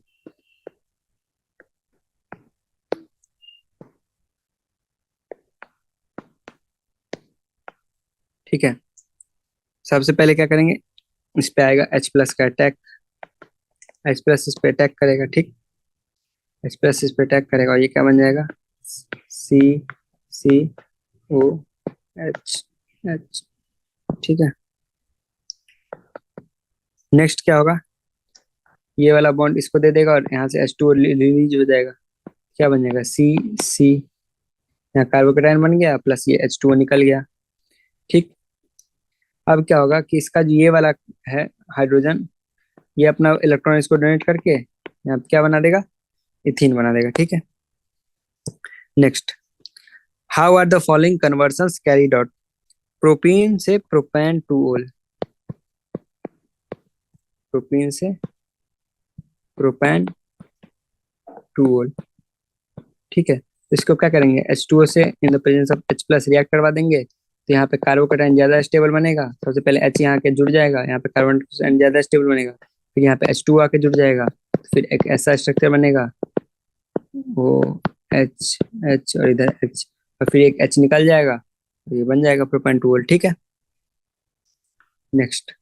ठीक है, सबसे पहले क्या करेंगे, इस पे आएगा H+ का अटैक, H+ इस पे अटैक करेगा। ठीक, H+ इस पे अटैक करेगा और ये क्या बन जाएगा, CCOH। ठीक है, नेक्स्ट क्या होगा, ये वाला बॉन्ड इसको दे देगा और यहाँ से H2O रिलीज हो जाएगा। क्या बन जाएगा, सी सी, यहाँ कार्बोकेटायन बन गया प्लस ये H2O निकल गया। ठीक, अब क्या होगा कि इसका जो ये वाला है हाइड्रोजन, ये अपना इलेक्ट्रॉन इसको डोनेट करके यहाँ पे क्या बना देगा, इथीन बना देगा। ठीक है, next, how are the following conversions carried out. Propene से प्रोपेन टू ओल, प्रोपीन से प्रोपेन टू ओल। ठीक है, तो इसको क्या करेंगे, H2O से in the presence of H plus react करवा देंगे, तो यहाँ पे कार्बोकेटाइन ज्यादा स्टेबल बनेगा। सबसे पहले H यहाँ के जुड़ जाएगा, यहाँ पे कार्बन ज्यादा स्टेबल बनेगा, फिर यहाँ पे H2O आके जुड़ जाएगा, फिर एक ऐसा स्ट्रक्चर बनेगा, वो H H और इधर H, और फिर एक H निकल जाएगा, तो ये बन जाएगा प्रोपेन टू ओल। ठीक है, नेक्स्ट,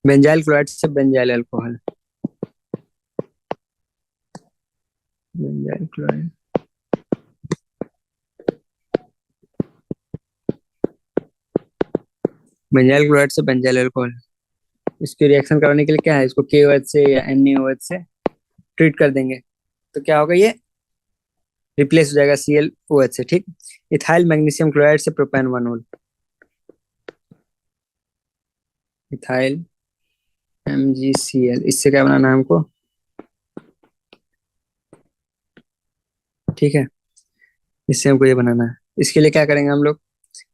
बेंजाइल क्लोराइड से benzyl alcohol, benzyl chloride, benzyl chloride से बेंजाइल अल्कोहल, इसकी रिएक्शन कराने के लिए क्या है, इसको KOH से या NaOH से ट्रीट कर देंगे, तो क्या होगा, ये रिप्लेस हो जाएगा ClOH से। ठीक, इथाइल मैग्नीशियम क्लोराइड से propane one ol, ethyl MgCl, इससे क्या बनाना है हमको। ठीक है, इससे हमको ये बनाना है। इसके लिए क्या करेंगे हम लोग,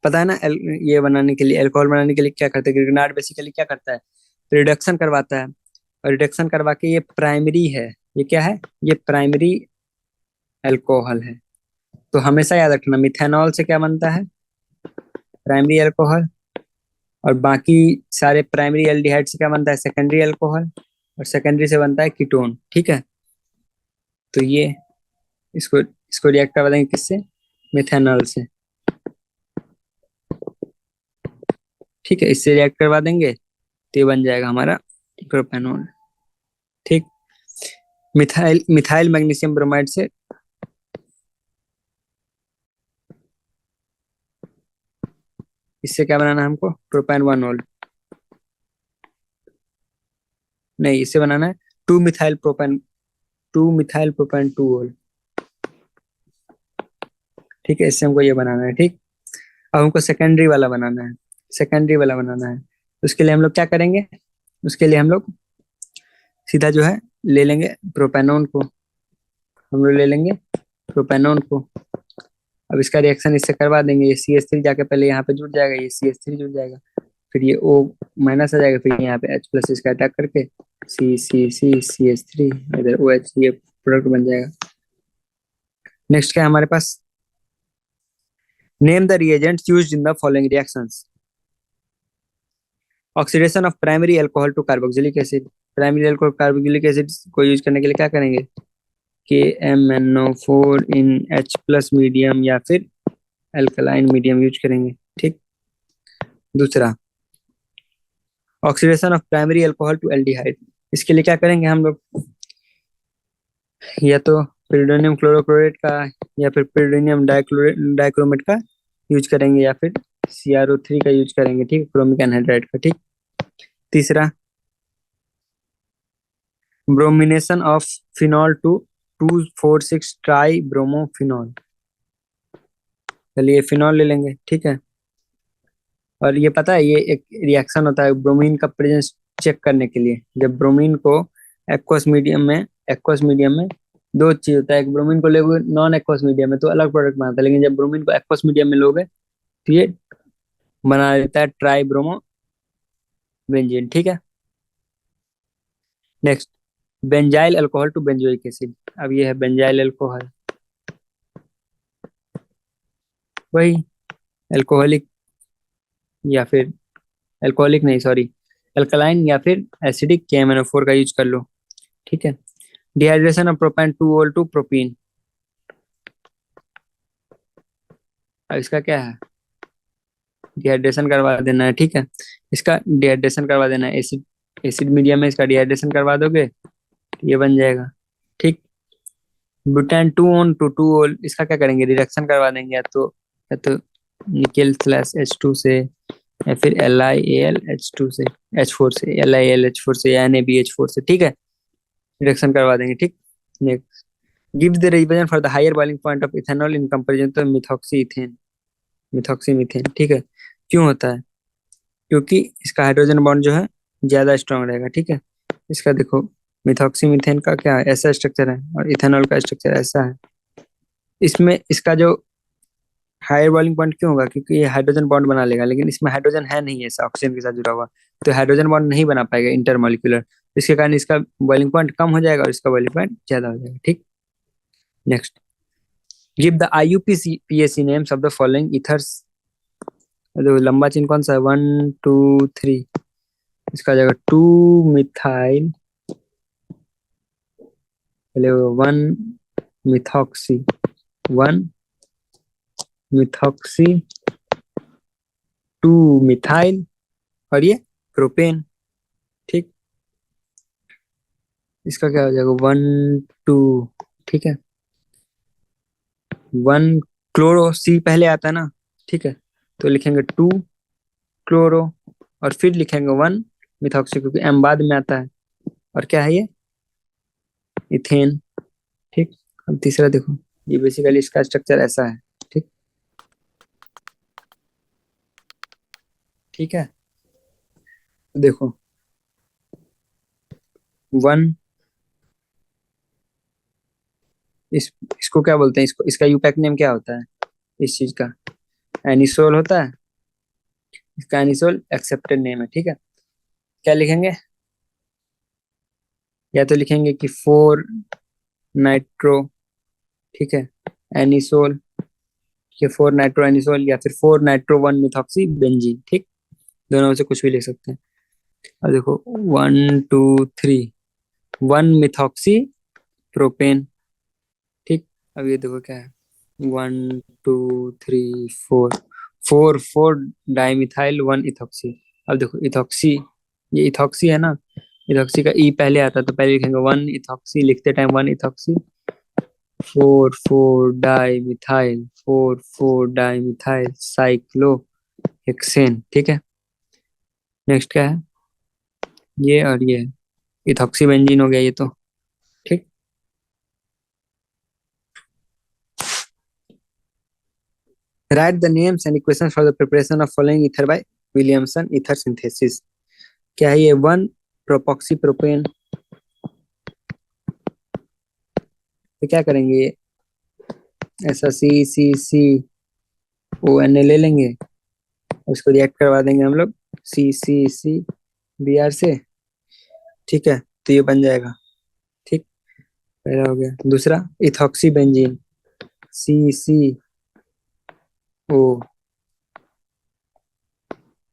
पता है ना, ये बनाने के लिए, अल्कोहल बनाने के लिए क्या करते हैं, ग्रिग्नार्ड बेसिकली क्या करता है, रिडक्शन करवाता है, और रिडक्शन करवा के ये प्राइमरी है, ये क्या है, ये प्राइमरी अल्कोहल है। तो हमेशा याद रखना, मिथेनॉल से क्या बनता है, प्राइमरी अल्कोहल, और बाकी सारे प्राइमरी एल्डिहाइड से क्या बनता है, सेकेंडरी अल्कोहल, और सेकेंडरी से बनता है कीटोन। ठीक है, तो ये इसको इसको रिएक्ट करवा देंगे किससे, मिथेनॉल से। ठीक है, इससे रिएक्ट करवा देंगे तो ये बन जाएगा हमारा प्रोपेनॉल। ठीक, मिथाइल मिथाइल मैग्नीशियम ब्रोमाइड से, इससे क्या बनाना है हमको, प्रोपेन वन ओल, नहीं, इससे बनाना है two methyl propane, two methyl propane two ol. ठीक है, इससे हमको ये बनाना है। ठीक, अब हमको सेकेंडरी वाला बनाना है, सेकेंडरी वाला बनाना है, उसके लिए हम लोग क्या करेंगे, उसके लिए हम लोग सीधा जो है ले लेंगे प्रोपेनोन को, हम लोग ले लेंगे प्रोपेनोन को। अब इसका रिएक्शन इससे करवा देंगे, ये CH3 जाके पहले यहाँ पे जुड़ जाएगा, ये CH3 जुड़ जाएगा, फिर ये O माइनस आ जाएगा, फिर यहाँ पे H प्लस इसका अटैक करके CH3 इधर OH, ये प्रोडक्ट बन जाएगा। नेक्स्ट क्या है हमारे पास, name the reagents used in the following reactions. Oxidation of primary alcohol to carboxylic acid, primary alcohol carboxylic acid को यूज करने के लिए क्या करेंगे, KMnO4 इन H प्लस मीडियम या फिर अल्कलाइन मीडियम यूज करेंगे। ठीक, दूसरा, oxidation of primary alcohol to aldehyde, इसके लिए क्या करेंगे हम लोग, या तो पिरिडोनियम क्लोरोक्लोरेट का या फिर पिरिडोनियम डाइक्रोमेट का यूज करेंगे, या फिर CrO3 का यूज करेंगे। ठीक, क्रोमिक एनहाइड्राइड का। ठीक, तीसरा, bromination of phenol to 2,4,6 tri bromophenol, चलिए फिनॉल ले लेंगे। ठीक है, और ये पता है, ये एक रिएक्शन होता है ब्रोमीन का प्रेजेंस चेक करने के लिए। जब ब्रोमीन को एक्वस मीडियम में दो चीज होता है, एक ब्रोमीन को लोगे नॉन एक्वस मीडियम में तो अलग प्रोडक्ट बनाता है, लेकिन जब ब्रोमीन को एक्वस मीडियम में लोगे तो ये बना देता है ट्राई ब्रोमो बेंजीन। ठीक है, next, benzyl alcohol to benzoic acid, अब ये है बेंजाइल अल्कोहल, वही अल्कोहलिक या फिर अल्कोहलिक नहीं, सॉरी, अल्कलाइन या फिर एसिडिक KMnO4 का यूज कर लो। ठीक है, dehydration of propan two ol to propene, अब इसका क्या है, डिहाइड्रेशन करवा देना है। ठीक है, इसका डिहाइड्रेशन करवा देना है, एसिड एसिड मीडियम में इसका डिहाइड्रेशन करवा दोगे तो ये बन जाएगा। ठीक, butan two one to two ol, इसका क्या करेंगे, रिडक्शन करवा देंगे, या तो निकेल स्लैश H2 से या फिर LiAlH2 से, H4 से, LiAlH4 से या NaBH4 से, ठीक है। रिडक्शन करवा देंगे, ठीक। Next, give the revision for the higher boiling point of ethanol in comparison to methoxy ethane, methoxy methane, ठीक है। क्यों होता है? क्योंकि इसका हाइड्रोजन बॉन्ड जो है ज्यादा स्ट्रांग रहेगा, ठीक है। इसका देखो, मिथॉक्सी मीथेन का क्या है, ऐसा स्ट्रक्चर है, और इथेनॉल का स्ट्रक्चर ऐसा है। इसमें इसका जो हायर बॉइलिंग पॉइंट क्यों होगा? क्योंकि ये हाइड्रोजन बॉन्ड बना लेगा, लेकिन इसमें हाइड्रोजन है नहीं, ऐसा ऑक्सीजन के साथ जुड़ा हुआ, तो हाइड्रोजन बॉन्ड नहीं बना पाएगा इंटरमॉलिक्यूलर। इसके कारण इसका बॉइलिंग पॉइंट कम हो जाएगा और इसका बॉइलिंग पॉइंट ज्यादा हो जाएगा, ठीक। Next, give the IUPAC names of the following ethers. देखो लंबा चेन कौन सा है, 1 2 3। इसका जगह 2 मिथाइल, पहले 1 मिथॉक्सी, 1 मिथॉक्सी, 2 मिथाइल, और ये प्रोपेन, ठीक। इसका क्या हो जाएगा, 1 2, ठीक है। 1 क्लोरो, सी पहले आता है ना, ठीक है। तो लिखेंगे 2 क्लोरो, और फिर लिखेंगे 1 मिथॉक्सी, क्योंकि एम बाद में आता है। और क्या है ये, इथेन, ठीक। अब तीसरा देखो, ये बेसिकली इसका स्ट्रक्चर ऐसा है, ठीक। ठीक है, देखो 1, इसको क्या बोलते हैं, इसको, इसका यूपैक नेम क्या होता है इस चीज का, एनिसोल होता है। इसका एनिसोल एक्सेप्टेड नेम है, ठीक है। क्या लिखेंगे, या तो लिखेंगे कि 4 नाइट्रो, ठीक है, एनिसोल, ये 4 नाइट्रो एनिसोल, या फिर 4 नाइट्रो 1 मिथॉक्सी बेंजीन, ठीक। दोनों में से कुछ भी लिख सकते हैं। और देखो 1 2 3, 1 मिथॉक्सी प्रोपेन, ठीक। अब ये देखो क्या है, 1 2 3 4, 4 4 डाइमिथाइल 1 इथॉक्सी। अब देखो इथॉक्सी, ये इथॉक्सी है ना, इथॉक्सी का ई पहले आता है, तो पहले लिखेंगे 1 इथॉक्सी, लिखते time 1 ethoxy, 4 4 dimethyl cyclo hexane, ठीक है। नेक्स्ट क्या है, ये और ये इथॉक्सी बेंजीन हो गया ये तो, ठीक। Write the names and equation for the preparation of following ether bye Williamson ether synthesis. क्या है ये, 1 प्रोपॉक्सी प्रोपेन, तो क्या करेंगे, ऐसा CCCONA ले लेंगे, उसको रिएक्ट करवा देंगे हम लोग CCCBr से, ठीक है। तो ये बन जाएगा, ठीक। पहला हो गया, दूसरा इथॉक्सी बेंजीन, CCO।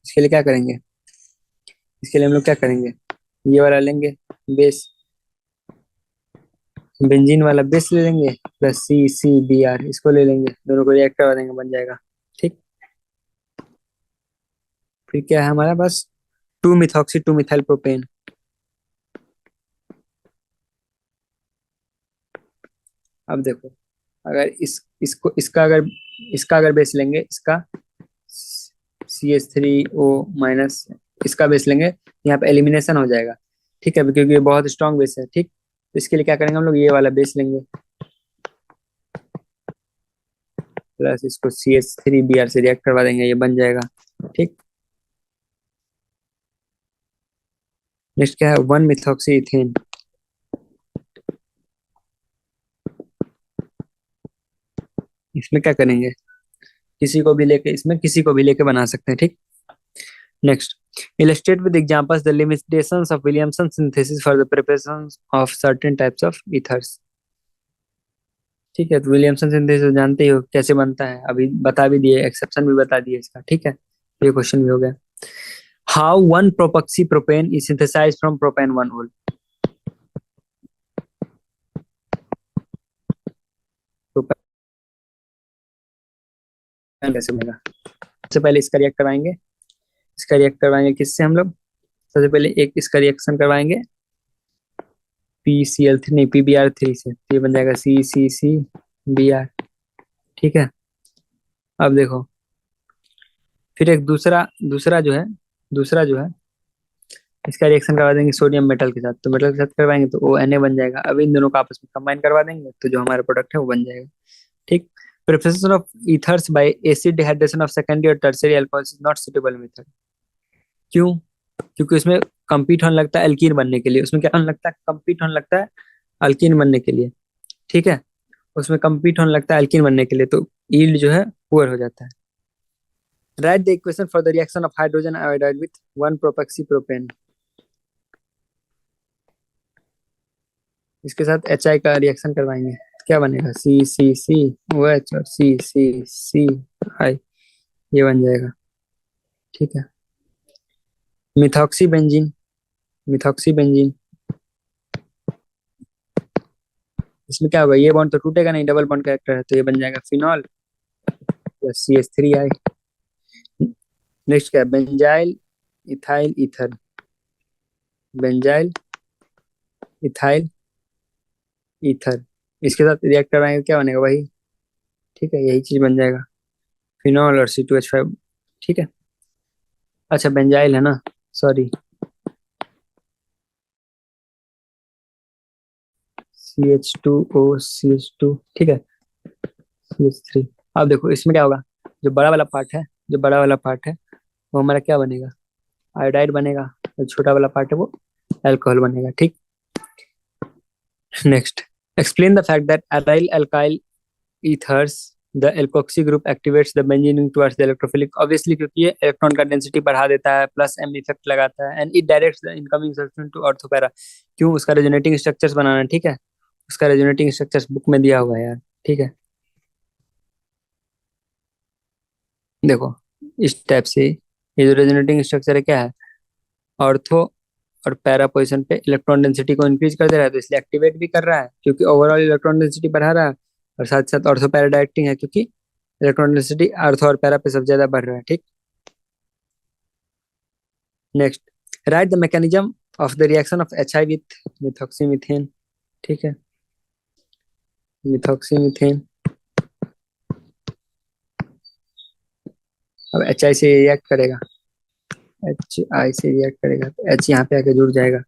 इसके लिए क्या करेंगे, इसके लिए हम लोग क्या करेंगे, ये वाला लेंगे बेस, बेंजीन वाला बेस ले लेंगे, प्लस CCBr इसको ले लेंगे, दोनों को रिएक्ट करवा देंगे, बन जाएगा, ठीक। फिर क्या है हमारा पास, 2 मिथॉक्सी 2 मिथाइल प्रोपेन। अब देखो, अगर इसको, इसका अगर बेस लेंगे, इसका CH3O-, इसका बेस लेंगे, यहाँ पे एलिमिनेशन हो जाएगा, ठीक है, क्योंकि ये बहुत स्ट्रॉन्ग बेस है, ठीक। तो इसके लिए क्या करेंगे हम लोग, ये वाला बेस लेंगे, प्लस इसको CH3Br से रिएक्ट करवा देंगे, ये बन जाएगा, ठीक। नेक्स्ट क्या है, 1 मिथॉक्सी इथेन। इसमें क्या करेंगे, किसी को भी लेके, इसमें किसी को भी लेके बना सकते हैं, ठीक। Next, illustrate with examples the limitations of Williamson synthesis for the preparation of certain types of ethers। ठीक है, तो विलियमसन सिंथेसिस जानते ही हो कैसे बनता है, अभी बता भी दिए, एक्सेप्शन भी बता दिए इसका, ठीक है। ये क्वेश्चन भी हो गया, how 1 propoxy propane is synthesized from propane 1 ol. Propane कैसे बनेगा, सबसे पहले इसका रिएक्ट करवाएंगे, इसका रिएक्ट करवाएंगे किससे हम लोग, सबसे पहले एक इसका रिएक्शन करवाएंगे PCl3, नहीं PBr3 से, तो ये बन जाएगा CCCBr, ठीक है। अब देखो फिर एक दूसरा दूसरा जो है इसका रिएक्शन करवा देंगे सोडियम मेटल के साथ, तो मेटल के साथ करवाएंगे तो ओ Na बन जाएगा। अब इन दोनों को आपस में कंबाइन करवा देंगे तो जो हमारा प्रोडक्ट है वो बन जाएगा। ठीक। Preparation of ethers by acid dehydration of secondary और tertiary alcohols is not suitable method. क्यों? क्योंकि उसमें कंपीट होने लगता है एल्कीन बनने के लिए, उसमें क्या होने लगता है, कंपीट होने लगता है अल्कीन बनने के लिए। ठीक है, उसमें कंपीट होने लगता है अल्कीन बनने के लिए, तो यील्ड जो है पुअर हो जाता है। Write the equation for the reaction of hydrogen iodide with 1 propoxy propane. इसके साथ HI का रिएक्शन करवाएंगे, क्या बनेगा, CCCOH और CCCI, ये बन जाएगा। ठीक है। मिथॉक्सी बेंजीन, मिथॉक्सी बेंजीन, इसमें क्या होगा, ये बॉन्ड तो टूटेगा नहीं, डबल बॉन्ड कैरेक्टर है, तो ये बन जाएगा फिनॉल प्लस CH3I। नेक्स्ट क्या है, benzyl ethyl ether, benzyl ethyl ether, इसके साथ रिएक्ट करवाएंगे, क्या बनेगा वही। ठीक है, यही चीज बन जाएगा, फिनॉल और C2H5। ठीक है। अच्छा बेंजाइल है ना, सॉरी, CH2O CH2, ठीक है, CH3। अब देखो इसमें क्या होगा, जो बड़ा वाला पार्ट है, जो बड़ा वाला पार्ट है वो हमारा क्या बनेगा, आयोडाइड बनेगा, जो छोटा वाला पार्ट है वो अल्कोहल बनेगा। ठीक। Next, explain the fact that aryl alkyl ethers the alkoxy group activates the benzene ring towards the electrophilic, obviously क्योंकि ये इलेक्ट्रॉन का डेंसिटी बढ़ा देता है, प्लस M इफेक्ट लगाता है, and it directs the incoming substance to ortho para. क्यों, उसका रेजोनेटिंग स्ट्रक्चर्स बनाना है। ठीक है, उसका रेजोनेटिंग स्ट्रक्चर्स बुक में दिया हुआ है यार। ठीक है, देखो इस टाइप से ये जो रेजोनेटिंग स्ट्रक्चर है क्या है, ऑर्थो और पैरा पोजिशन पे इलेक्ट्रॉन डेंसिटी को इंक्रीज कर दे रहा है, तो इसलिए एक्टिवेट भी कर रहा है क्योंकि ओवरऑल इलेक्ट्रॉन डेंसिटी बढ़ा रहा है, और साथ साथ ऑर्थो पैरा डायरेक्टिंग है क्योंकि इलेक्ट्रॉन डेंसिटी ऑर्थो और पैरा पे सबसे ज्यादा बढ़ रहा है। ठीक। Next, write the mechanism of the reaction of HI with methoxymethane. ठीक है, मिथॉक्सीमीथेन, अब HI से रिएक्ट करेगा, HI से रिएक्ट करेगा तो H यहाँ पे आके जुड़ जाएगा।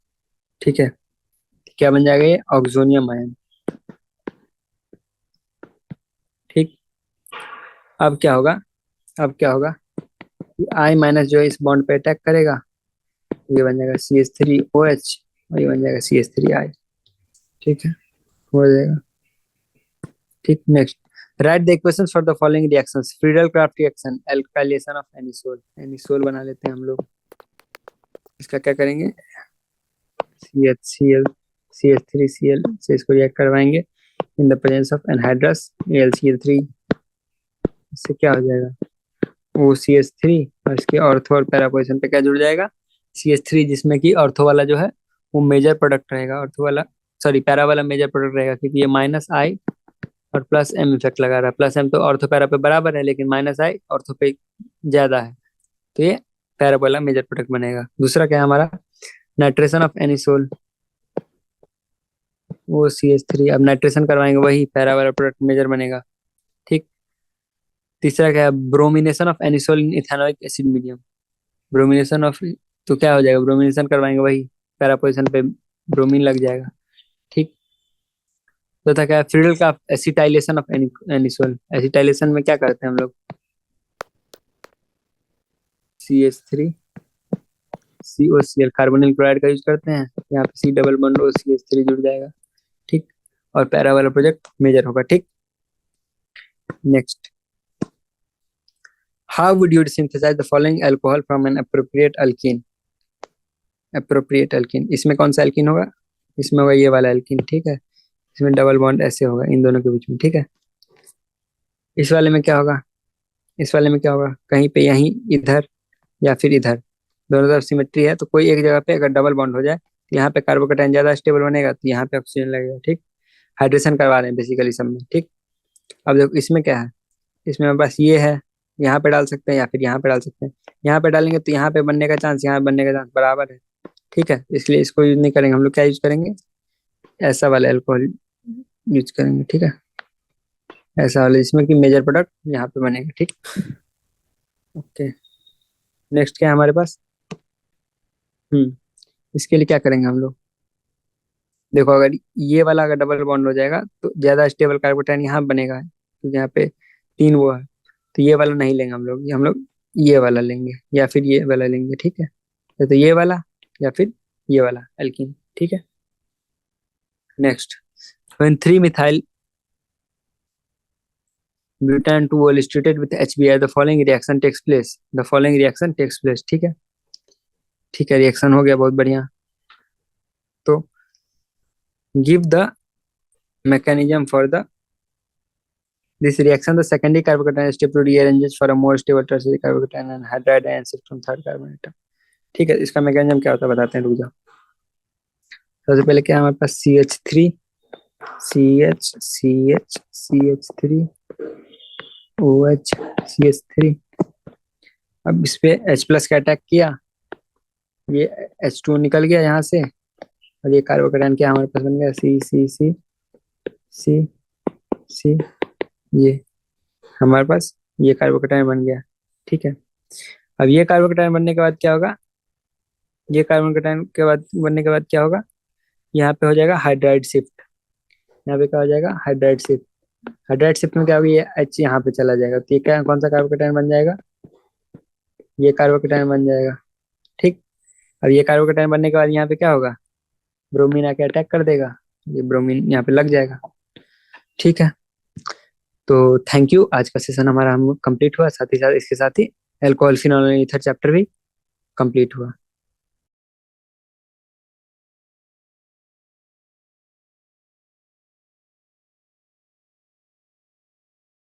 ठीक है, क्या बन जाएगा ये, ऑक्सोनियम आयन। ठीक। अब क्या होगा, अब क्या होगा, I माइनस जो है इस बॉन्ड पे अटैक करेगा, ये बन जाएगा CH3OH और ये बन जाएगा CH3I। ठीक है, हो जाएगा। ठीक। Next, write the equations for the following reactions, Friedel craft reaction, alkylation of anisole, anisole बना लेते हैं हम लोग। इसका क्या करेंगे, CHCl CH3Cl से इसको रिएक्ट करवाएंगे इन the presence of anhydrous AlCl3, इससे क्या हो जाएगा, वो CH3 और इसके ऑर्थो और पैरा पोजिशन पे क्या जुड़ जाएगा, CH3, जिसमें कि ऑर्थो वाला जो है वो मेजर प्रोडक्ट रहेगा, ऑर्थो वाला, सॉरी पैरा वाला मेजर प्रोडक्ट रहेगा, क्योंकि ये -I और +M इफेक्ट लगा रहा है, +M तो ऑर्थो पैरा पे बराबर है, लेकिन -I ऑर्थो पे ज्यादा है, तो ये पैरा वाला मेजर प्रोडक्ट बनेगा। दूसरा क्या है हमारा, नाइट्रेशन ऑफ एनिसोल, वो CH3, अब नाइट्रेशन करवाएंगे वही पैरा वाला प्रोडक्ट मेजर बनेगा। ठीक। तीसरा क्या है, bromination of anisole in ethanoic acid medium, bromination of, तो क्या हो जाएगा, ब्रोमिनेशन करवाएंगे वही पैरा पोजिशन पे ब्रोमीन लग जाएगा। ठीक। तो था क्या, फ्रीडल का एसिटाइलेशन ऑफ एनिसोल, एसिटाइलेशन में क्या करते हैं हम लोग, CH3 COCl कार्बोनिल क्लोराइड का यूज करते हैं, यहाँ पे C double bond O CH3 जुड़ जाएगा। ठीक, और पैरा वाला प्रोजेक्ट मेजर होगा। ठीक। Next, how would you synthesise the following alcohol from an appropriate alkyne, appropriate alkyne, इसमें कौन सा अल्कीन होगा, इसमें होगा ये वाला अल्कीन। ठीक है, इसमें डबल बॉन्ड ऐसे होगा इन दोनों के बीच में। ठीक है, इस वाले में क्या होगा, इस वाले में क्या होगा, कहीं पे यहीं इधर या फिर इधर, दोनों तरफ सिमेट्री है, तो कोई एक जगह पे अगर डबल बॉन्ड हो जाए तो यहाँ पे कार्बोकेटाइन ज्यादा स्टेबल बनेगा, तो यहाँ पे ऑक्सीजन लगेगा। ठीक, हाइड्रेशन करवा रहे हैं बेसिकली सब में। ठीक। अब देखो इसमें क्या है, इसमें बस ये है, यहाँ पे डाल सकते हैं या फिर यहाँ पे डाल सकते हैं, यहाँ पे डालेंगे तो यहाँ पे बनने का चांस, यहाँ बनने का चांस बराबर है। ठीक है, इसलिए इसको यूज नहीं करेंगे हम लोग, क्या यूज करेंगे, ऐसा वाला अल्कोहल यूज करेंगे। ठीक है, ऐसा वाला जिसमें कि मेजर प्रोडक्ट यहाँ पे बनेगा। ठीक, ओके। नेक्स्ट क्या है हमारे पास? इसके लिए क्या करेंगे हम लोग? देखो, अगर ये वाला अगर डबल बॉन्ड हो जाएगा तो ज्यादा स्टेबल कार्बोटाइन यहाँ बनेगा, क्योंकि यहाँ पे तीन वो है। तो ये वाला नहीं लेंगे हम लोग ये वाला लेंगे या फिर ये वाला लेंगे, ठीक है? या तो ये वाला या फिर ये वाला एल्कीन, ठीक है। Next, when 3 methyl butane 2 is treated with HBr, the following reaction takes place, the following reaction takes place, ठीक है। ठीक है, रिएक्शन हो गया, बहुत बढ़िया। तो give the mechanism for the this reaction, the secondary carbocation step to rearranges for a more stable tertiary carbocation and hydride ion shift from third carbon atom, ठीक है। इसका मैकेनिज्म क्या होता है बताते हैं, रुक जाओ। सबसे पहले क्या है हमारे पास? CH3 CH OH CH3। अब इस पे H प्लस का अटैक किया, ये H2 निकल गया यहाँ से, और ये कार्बोकेटाइन क्या हमारे पास बन गया? C C, ये हमारे पास ये कार्बोकेटाइन बन गया, ठीक है। अब ये कार्बोकेटाइन बनने के बाद क्या होगा? ये कार्बोकेटाइन के बाद बनने के बाद क्या होगा? यहाँ पे हो जाएगा हाइड्राइड शिफ्ट। यहाँ पे क्या हो जाएगा? Hydride shift. हाइड्राइड शिफ्ट में क्या होगा? ये H यहाँ पे चला जाएगा, तो ये क्या, कौन सा कार्बोकेटाइन बन जाएगा? ये कार्बोकेटाइन बन जाएगा, ठीक। अब ये कार्बोकेटाइन बनने के बाद यहाँ पे क्या होगा? ब्रोमीन आके अटैक कर देगा, ये ब्रोमीन यहाँ पे लग जाएगा, ठीक है। तो थैंक यू, आज का सेशन हमारा हम कंप्लीट हुआ, साथ ही साथ इसके साथ ही एल्कोहल फिनोल ईथर चैप्टर भी कंप्लीट हुआ।